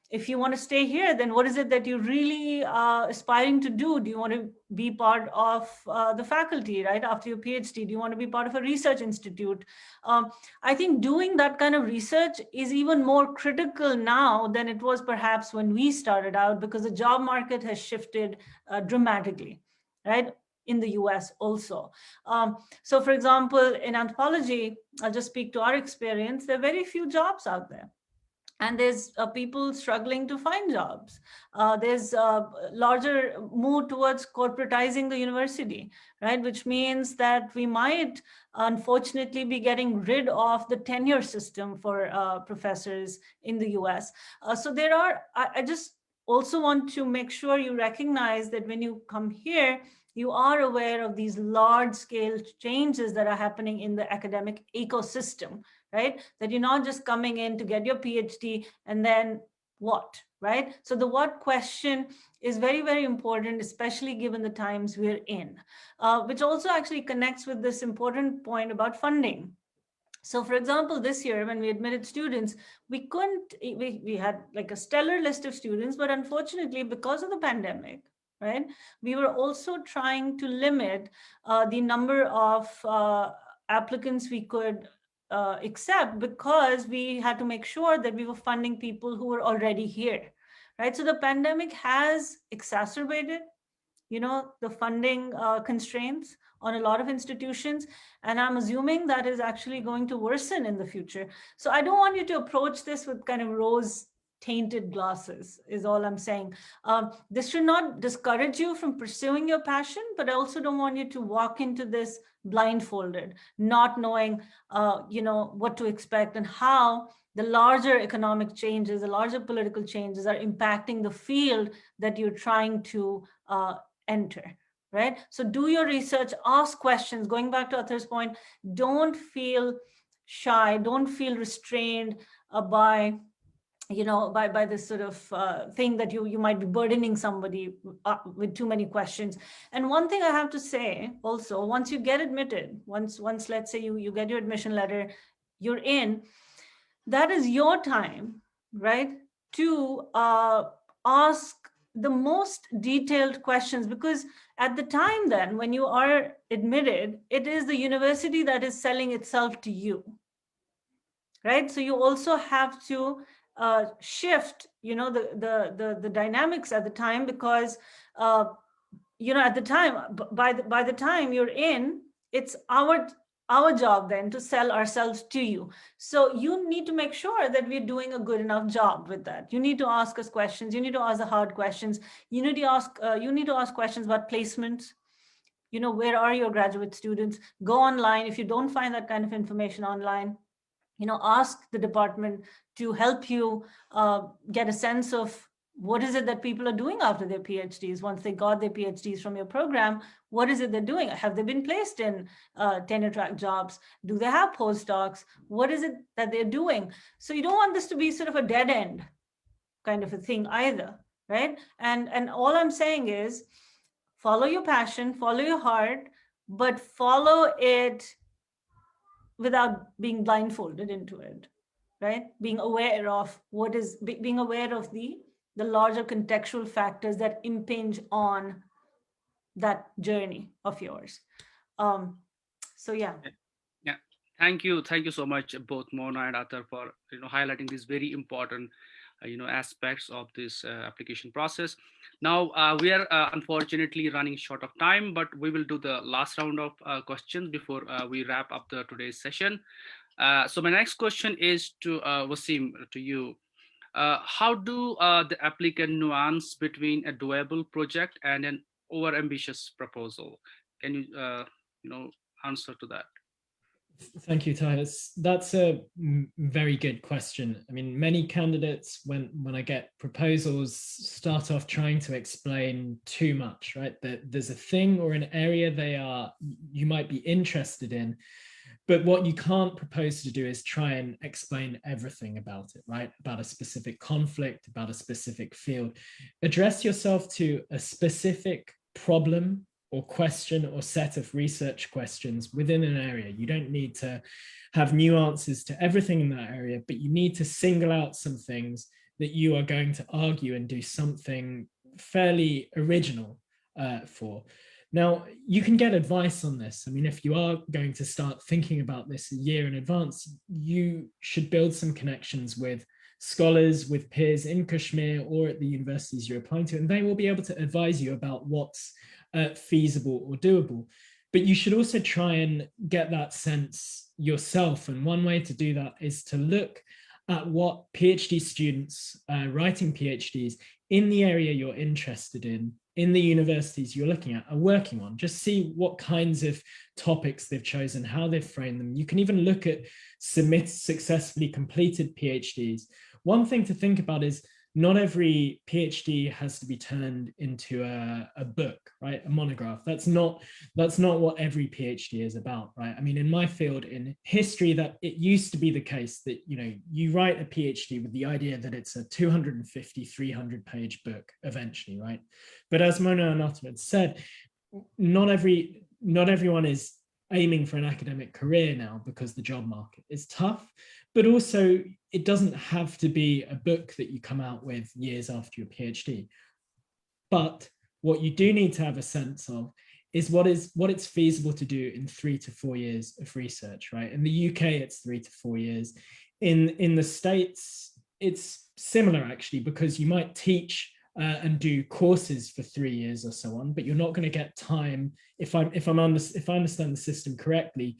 If you want to stay here, then what is it that you're really aspiring to do? Do you want to be part of the faculty, right? After your PhD, do you want to be part of a research institute? I think doing that kind of research is even more critical now than it was perhaps when we started out, because the job market has shifted dramatically, right? In the US also. So for example, in anthropology, I'll just speak to our experience, there are very few jobs out there. And there's people struggling to find jobs. There's a larger move towards corporatizing the university, right? Which means that we might, unfortunately, be getting rid of the tenure system for professors in the US. So there are, I just also want to make sure you recognize that when you come here, you are aware of these large scale changes that are happening in the academic ecosystem, right? That you're not just coming in to get your PhD and then what, right? So the what question is very, very important, especially given the times we're in, which also actually connects with this important point about funding. So for example, this year when we admitted students, we couldn't, we had like a stellar list of students, but unfortunately because of the pandemic, right, we were also trying to limit the number of applicants we could accept, because we had to make sure that we were funding people who were already here, right? So the pandemic has exacerbated, the funding constraints on a lot of institutions. And I'm assuming that is actually going to worsen in the future. So I don't want you to approach this with kind of rose tainted glasses, is all I'm saying. This should not discourage you from pursuing your passion, but I also don't want you to walk into this blindfolded, not knowing, what to expect and how the larger economic changes, the larger political changes are impacting the field that you're trying to enter, right? So do your research, ask questions. Going back to Athar's point, don't feel shy, don't feel restrained by this sort of thing that you might be burdening somebody with too many questions. And one thing I have to say also, once you get admitted, once let's say you get your admission letter, you're in, that is your time, right, to ask the most detailed questions, because at the time then when you are admitted, it is the university that is selling itself to you, right? So you also have to shift, the dynamics at the time, because at the time, by the time you're in, it's our job then to sell ourselves to you. So you need to make sure that we're doing a good enough job with that. You need to ask us questions. You need to ask the hard questions. You need to ask questions about placements. Where are your graduate students? Go online. If you don't find that kind of information online, ask the department to help you get a sense of what is it that people are doing after their PhDs. Once they got their PhDs from your program, what is it they're doing? Have they been placed in tenure track jobs? Do they have postdocs? What is it that they're doing? So you don't want this to be sort of a dead end kind of a thing either, right? And all I'm saying is follow your passion, follow your heart, but follow it without being blindfolded into it, right? Being aware of being aware of the larger contextual factors that impinge on that journey of yours. So yeah. Yeah, thank you so much, both Mona and Athar, for highlighting these very important aspects of this application process. Now we are unfortunately running short of time, but we will do the last round of questions before we wrap up today's session. So my next question is to Wasim, to you. How do the applicant nuance between a doable project and an over-ambitious proposal? Can you answer to that? Thank you, Tahir. That's a very good question. I mean, many candidates, when I get proposals, start off trying to explain too much, right? That there's a thing or an area you might be interested in, but what you can't propose to do is try and explain everything about it, right? About a specific conflict, about a specific field. Address yourself to a specific problem or question or set of research questions within an area. You don't need to have nuances to everything in that area, but you need to single out some things that you are going to argue and do something fairly original for. Now, you can get advice on this. I mean, if you are going to start thinking about this a year in advance, you should build some connections with scholars, with peers in Kashmir or at the universities you're applying to, and they will be able to advise you about what's feasible or doable. But you should also try and get that sense yourself. And one way to do that is to look at what PhD students writing PhDs in the area you're interested in the universities you're looking at are working on. Just see what kinds of topics they've chosen, how they've framed them. You can even look at successfully completed PhDs. One thing to think about is not every PhD has to be turned into a book, right? A monograph. That's not what every PhD is about, right? I mean, in my field, in history, that it used to be the case that, you know, you write a PhD with the idea that it's a 250, 300 page book eventually, right? But as Mona Anata had said, not everyone is aiming for an academic career now because the job market is tough, but also it doesn't have to be a book that you come out with years after your PhD. But what you do need to have a sense of is what it's feasible to do in 3 to 4 years of research, right? In the UK, it's 3 to 4 years. In the States, it's similar actually, because you might teach and do courses for 3 years or so on, but you're not going to get time. If I understand the system correctly,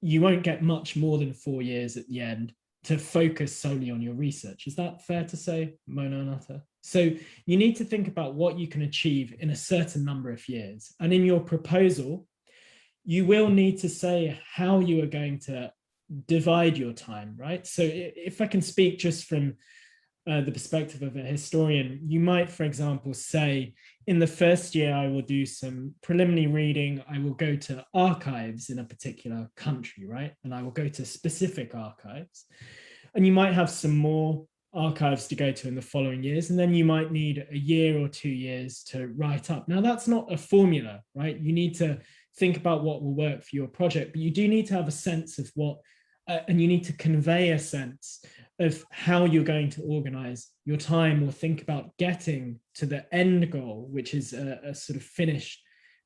you won't get much more than 4 years at the end to focus solely on your research. Is that fair to say, Mona Anata? So you need to think about what you can achieve in a certain number of years. And in your proposal, you will need to say how you are going to divide your time, right? So if I can speak just from the perspective of a historian, you might, for example, say, in the first year, I will do some preliminary reading. I will go to archives in a particular country, right? And I will go to specific archives. And you might have some more archives to go to in the following years. And then you might need a year or 2 years to write up. Now, that's not a formula, right? You need to think about what will work for your project, but you do need to have a sense of what, and you need to convey a sense of how you're going to organize your time or think about getting to the end goal, which is a sort of finished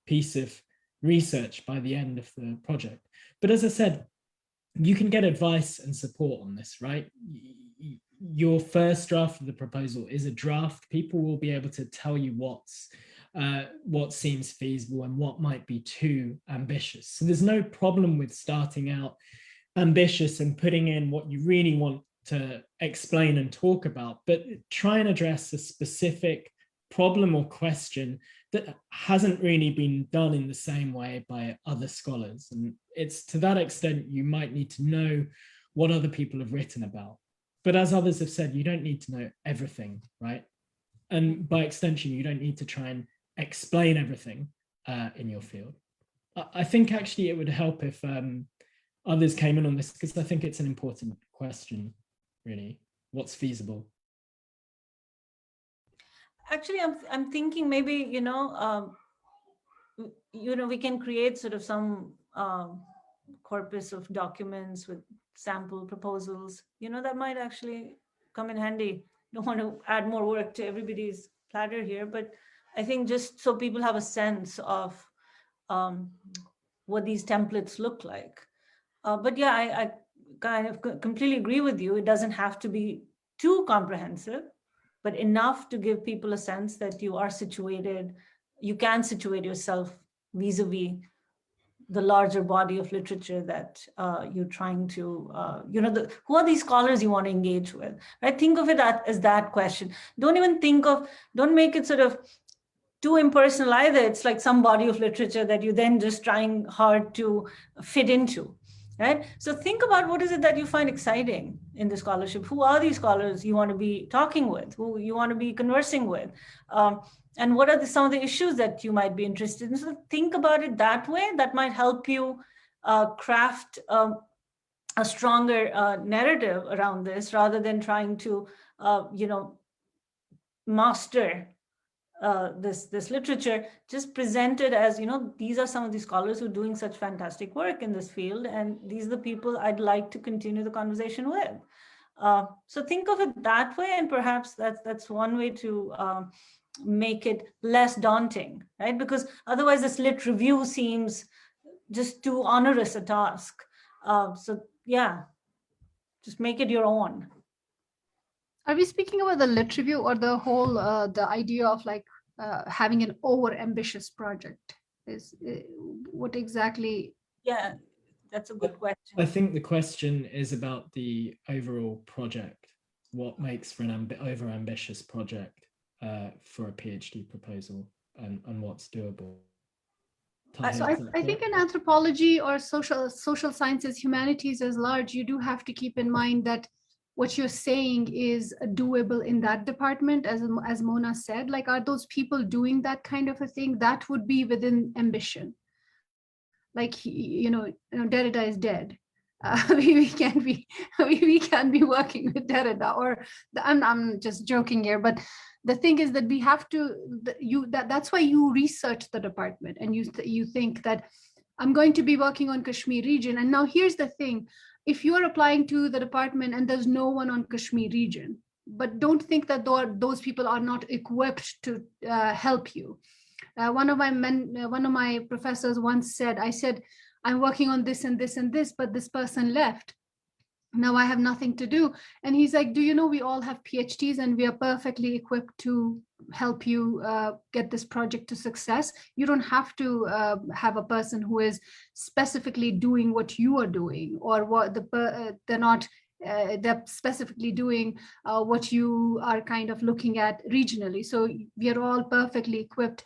piece of research by the end of the project. But as I said, you can get advice and support on this, right? Your first draft of the proposal is a draft. People will be able to tell you what seems feasible and what might be too ambitious. So there's no problem with starting out ambitious and putting in what you really want to explain and talk about, but try and address a specific problem or question that hasn't really been done in the same way by other scholars. And it's to that extent, you might need to know what other people have written about. But as others have said, you don't need to know everything, right? And by extension, you don't need to try and explain everything in your field. I think actually it would help if others came in on this, because I think it's an important question, really. What's feasible? Actually, I'm thinking maybe, we can create sort of some corpus of documents with sample proposals, that might actually come in handy. Don't want to add more work to everybody's platter here, but I think just so people have a sense of what these templates look like. But yeah, I kind of completely agree with you. It doesn't have to be too comprehensive, but enough to give people a sense that you are situated, you can situate yourself vis-a-vis the larger body of literature that you're trying to, who are these scholars you want to engage with, right? Think of it as that question. Don't make it sort of too impersonal either. It's like some body of literature that you're then just trying hard to fit into. Right? So think about what is it that you find exciting in the scholarship? Who are these scholars you want to be talking with, who you want to be conversing with? And what are some of the issues that you might be interested in? So think about it that way. That might help you craft a stronger narrative around this, rather than trying to, master this literature. Just presented as, these are some of the scholars who are doing such fantastic work in this field, and these are the people I'd like to continue the conversation with. So think of it that way, and perhaps that's one way to make it less daunting, right? Because otherwise this lit review seems just too onerous a task. So yeah, just make it your own. Are we speaking about the lit review, or the whole the idea of like having an over ambitious project? Is what exactly? Yeah, that's a good question. I think the question is about the overall project. What makes for an over-ambitious project for a PhD proposal, and what's doable? So I think in anthropology or social sciences, humanities as large, you do have to keep in mind that what you're saying is doable in that department, as Mona said. Like, are those people doing that kind of a thing? That would be within ambition. Like, Derrida is dead. We can't be working with Derrida. Or I'm just joking here, but the thing is that we have to, that's why you research the department, and you think that I'm going to be working on Kashmir region. And now here's the thing: if you're applying to the department and there's no one on Kashmir region, but don't think that those people are not equipped to help you. One of my professors once said, I said, I'm working on this and this and this, but this person left. Now I have nothing to do. And he's like, do you know we all have PhDs and we are perfectly equipped to help you get this project to success. You don't have to have a person who is specifically doing what you are doing, or what they're specifically doing what you are kind of looking at regionally. So we are all perfectly equipped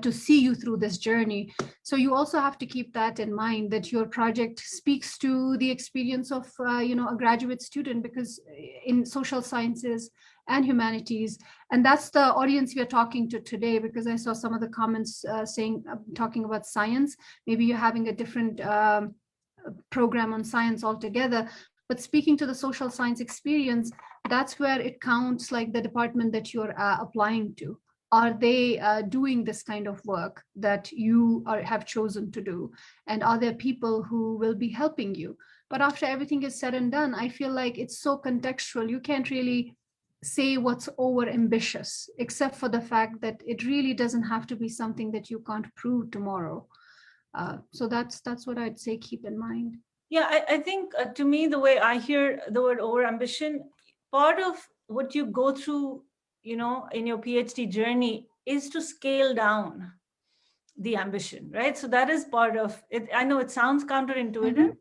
to see you through this journey. So you also have to keep that in mind, that your project speaks to the experience of a graduate student, because in social sciences and humanities, and that's the audience we are talking to today, because I saw some of the comments talking about science. Maybe you're having a different program on science altogether. But speaking to the social science experience, that's where it counts, like the department that you're applying to. Are they doing this kind of work that you have chosen to do? And are there people who will be helping you? But after everything is said and done, I feel like it's so contextual. You can't really say what's over ambitious, except for the fact that it really doesn't have to be something that you can't prove tomorrow. So that's what I'd say, keep in mind. Yeah, I think to me, the way I hear the word overambition, part of what you go through, in your PhD journey is to scale down the ambition, right? So that is part of it. I know it sounds counterintuitive,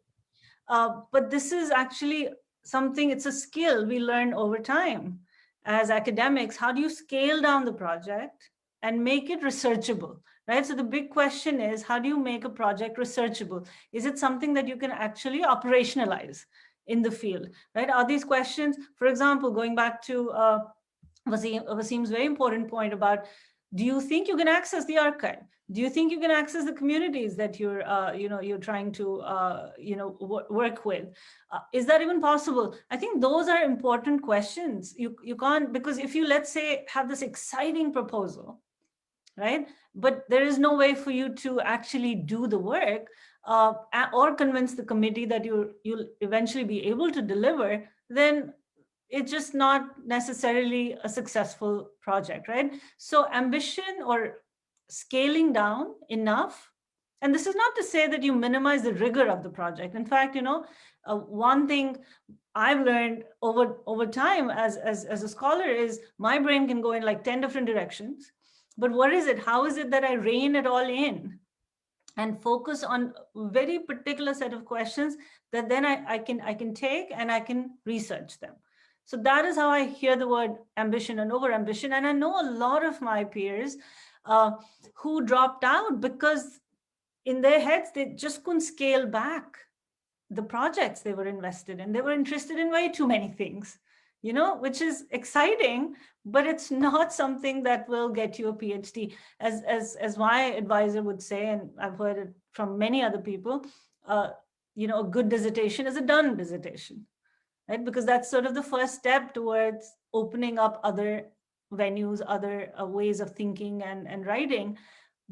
but this is actually something, it's a skill we learn over time as academics. How do you scale down the project and make it researchable? Right? So the big question is, how do you make a project researchable? Is it something that you can actually operationalize in the field? Right? Are these questions, for example, going back to Wasim's very important point about, do you think you can access the archive? Do you think you can access the communities that you're trying to work with? Is that even possible? I think those are important questions. You can't, because if you, let's say, have this exciting proposal, right? But there is no way for you to actually do the work or convince the committee that you'll eventually be able to deliver, then it's just not necessarily a successful project, right? So ambition or scaling down enough, and this is not to say that you minimize the rigor of the project. In fact, one thing I've learned over time as a scholar is my brain can go in like 10 different directions. But what is it? How is it that I rein it all in and focus on a very particular set of questions that then I can take and I can research them? So that is how I hear the word ambition and overambition. And I know a lot of my peers who dropped out because in their heads, they just couldn't scale back the projects they were invested in. They were interested in way too many things, which is exciting, but it's not something that will get you a PhD. As my advisor would say, and I've heard it from many other people, a good dissertation is a done dissertation, right? Because that's sort of the first step towards opening up other venues, other ways of thinking and writing.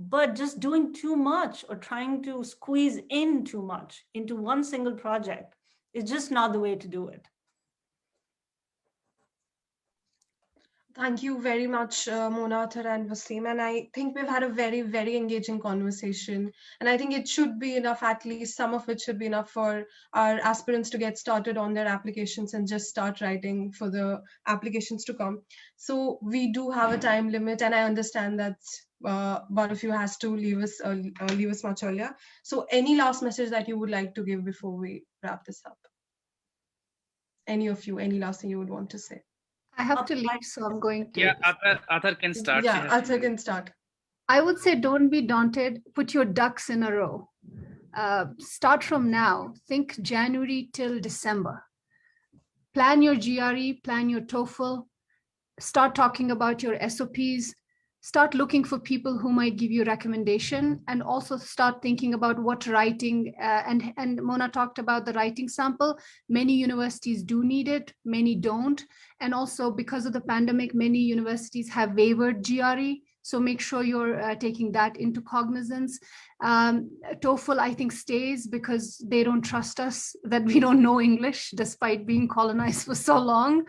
But just doing too much or trying to squeeze in too much into one single project is just not the way to do it. Thank you very much, Mona, Athar, and Wasim. And I think we've had a very, very engaging conversation. And I think it should be enough, at least some of it should be enough for our aspirants to get started on their applications and just start writing for the applications to come. So we do have a time limit, and I understand that one of you has to leave us much earlier. So any last message that you would like to give before we wrap this up? Any of you, any last thing you would want to say? I have to leave, so I'm going to. Yeah, Athar can start. She Yeah, has to Athar leave. can start. I would say don't be daunted. Put your ducks in a row. Start from now. Think January till December. Plan your GRE, plan your TOEFL. Start talking about your SOPs. Start looking for people who might give you recommendation, and also start thinking about what writing, and Mona talked about the writing sample. Many universities do need it, many don't. And also because of the pandemic, many universities have waived GRE. So make sure you're taking that into cognizance. TOEFL, I think, stays because they don't trust us that we don't know English despite being colonized for so long.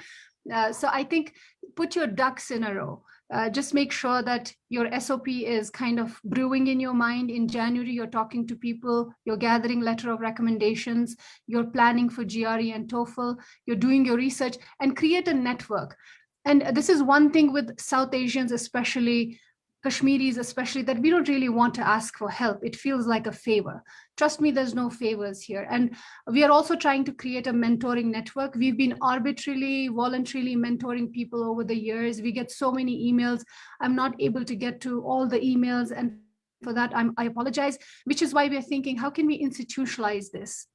So I think put your ducks in a row. Just make sure that your SOP is kind of brewing in your mind. In January, you're talking to people, you're gathering letter of recommendations, you're planning for GRE and TOEFL, you're doing your research, and create a network. And this is one thing with South Asians, especially Kashmiris, especially, that we don't really want to ask for help. It feels like a favor. Trust me, there's no favors here. And we are also trying to create a mentoring network. We've been arbitrarily, voluntarily mentoring people over the years. We get so many emails. I'm not able to get to all the emails. And for that, I apologize, which is why we're thinking, how can we institutionalize this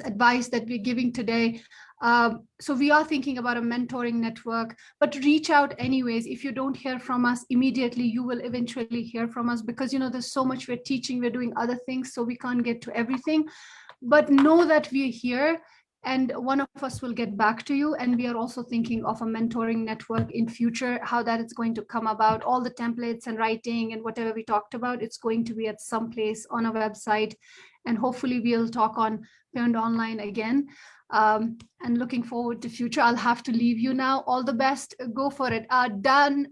advice that we're giving today? So we are thinking about a mentoring network, but reach out anyways. If you don't hear from us immediately, you will eventually hear from us, because there's so much we're teaching, we're doing other things, so we can't get to everything. But know that we're here, and one of us will get back to you. And we are also thinking of a mentoring network in future, how that is going to come about. All the templates and writing and whatever we talked about, it's going to be at some place on a website. And hopefully we'll talk on Parent Online again. And looking forward to future. I'll have to leave you now. All the best. Go for it. Done.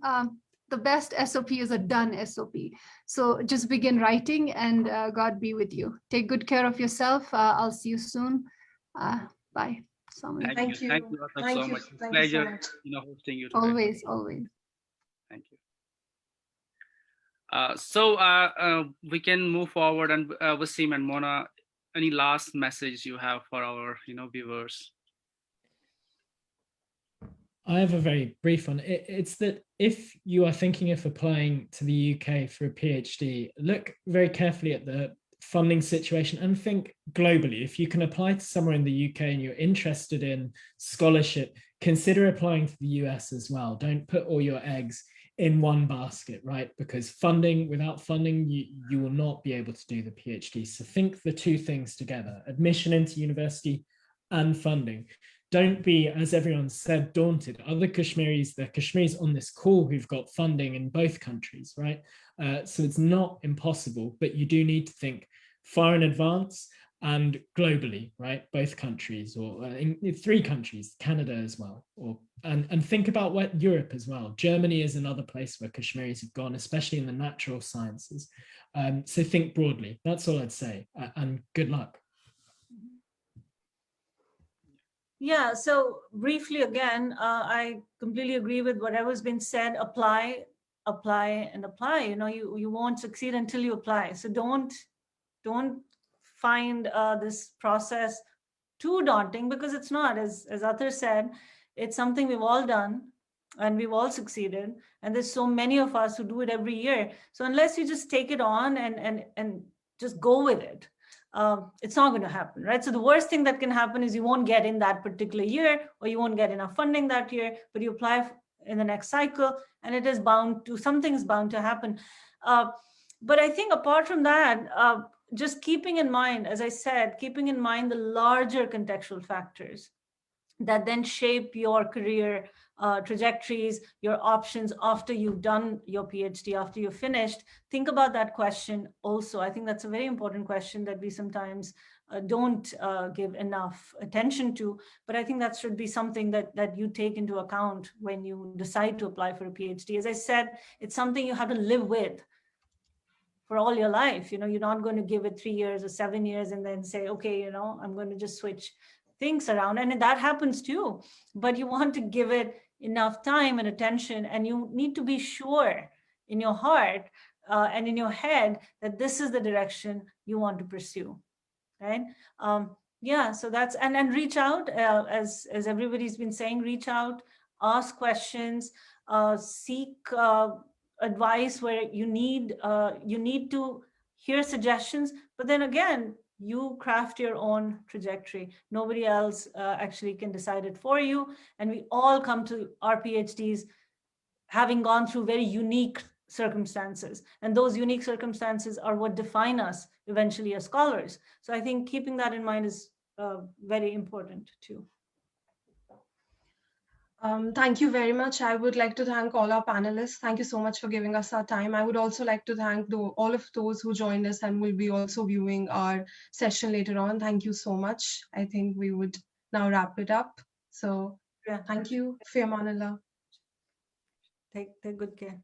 The best SOP is a done SOP. So just begin writing, and God be with you. Take good care of yourself. I'll see you soon. Bye. Thank you. Thank you, Athar, so much. Thank Pleasure, you so much. hosting you today. Always. Thank you. So we can move forward, and Wasim and Mona, any last message you have for our viewers? I have a very brief one. It's that if you are thinking of applying to the UK for a PhD, look very carefully at the funding situation and think globally. If you can apply to somewhere in the UK and you're interested in scholarship, consider applying to the US as well. Don't put all your eggs in one basket, right? Because without funding, you will not be able to do the PhD. So think the two things together: admission into university and funding. Don't be, as everyone said, daunted. Other Kashmiris, the Kashmiris on this call who've got funding in both countries, right? So it's not impossible, but you do need to think far in advance and globally, right? Both countries, or in 3 countries, Canada as well, and think about what Europe as well. Germany is another place where Kashmiris have gone, especially in the natural sciences. So think broadly. That's all I'd say, and good luck. Yeah, so briefly again, I completely agree with whatever's been said. Apply, and apply. You won't succeed until you apply. So don't find this process too daunting, because it's not. As Athar said, it's something we've all done and we've all succeeded. And there's so many of us who do it every year. So unless you just take it on and just go with it, it's not going to happen, right? So the worst thing that can happen is you won't get in that particular year, or you won't get enough funding that year, but you apply in the next cycle, and something's bound to happen. But I think apart from that, just keeping in mind, as I said, keeping in mind the larger contextual factors that then shape your career trajectories, your options after you've done your PhD, after you're finished, think about that question also. I think that's a very important question that we sometimes don't give enough attention to, but I think that should be something that you take into account when you decide to apply for a PhD. As I said, it's something you have to live with for all your life. You're not going to give it 3 years or 7 years and then say, okay, I'm going to just switch things around. And that happens too, but you want to give it enough time and attention, and you need to be sure in your heart and in your head that this is the direction you want to pursue, right? Yeah, so that's, and reach out, as everybody's been saying, reach out, ask questions, seek advice where you need to hear suggestions, but then again, you craft your own trajectory. Nobody else actually can decide it for you. And we all come to our PhDs having gone through very unique circumstances. And those unique circumstances are what define us eventually as scholars. So I think keeping that in mind is very important too. Thank you very much. I would like to thank all our panelists. Thank you so much for giving us our time. I would also like to thank all of those who joined us and will be also viewing our session later on. Thank you so much. I think we would now wrap it up. So yeah, thank you. Fi aman Allah. Take good care.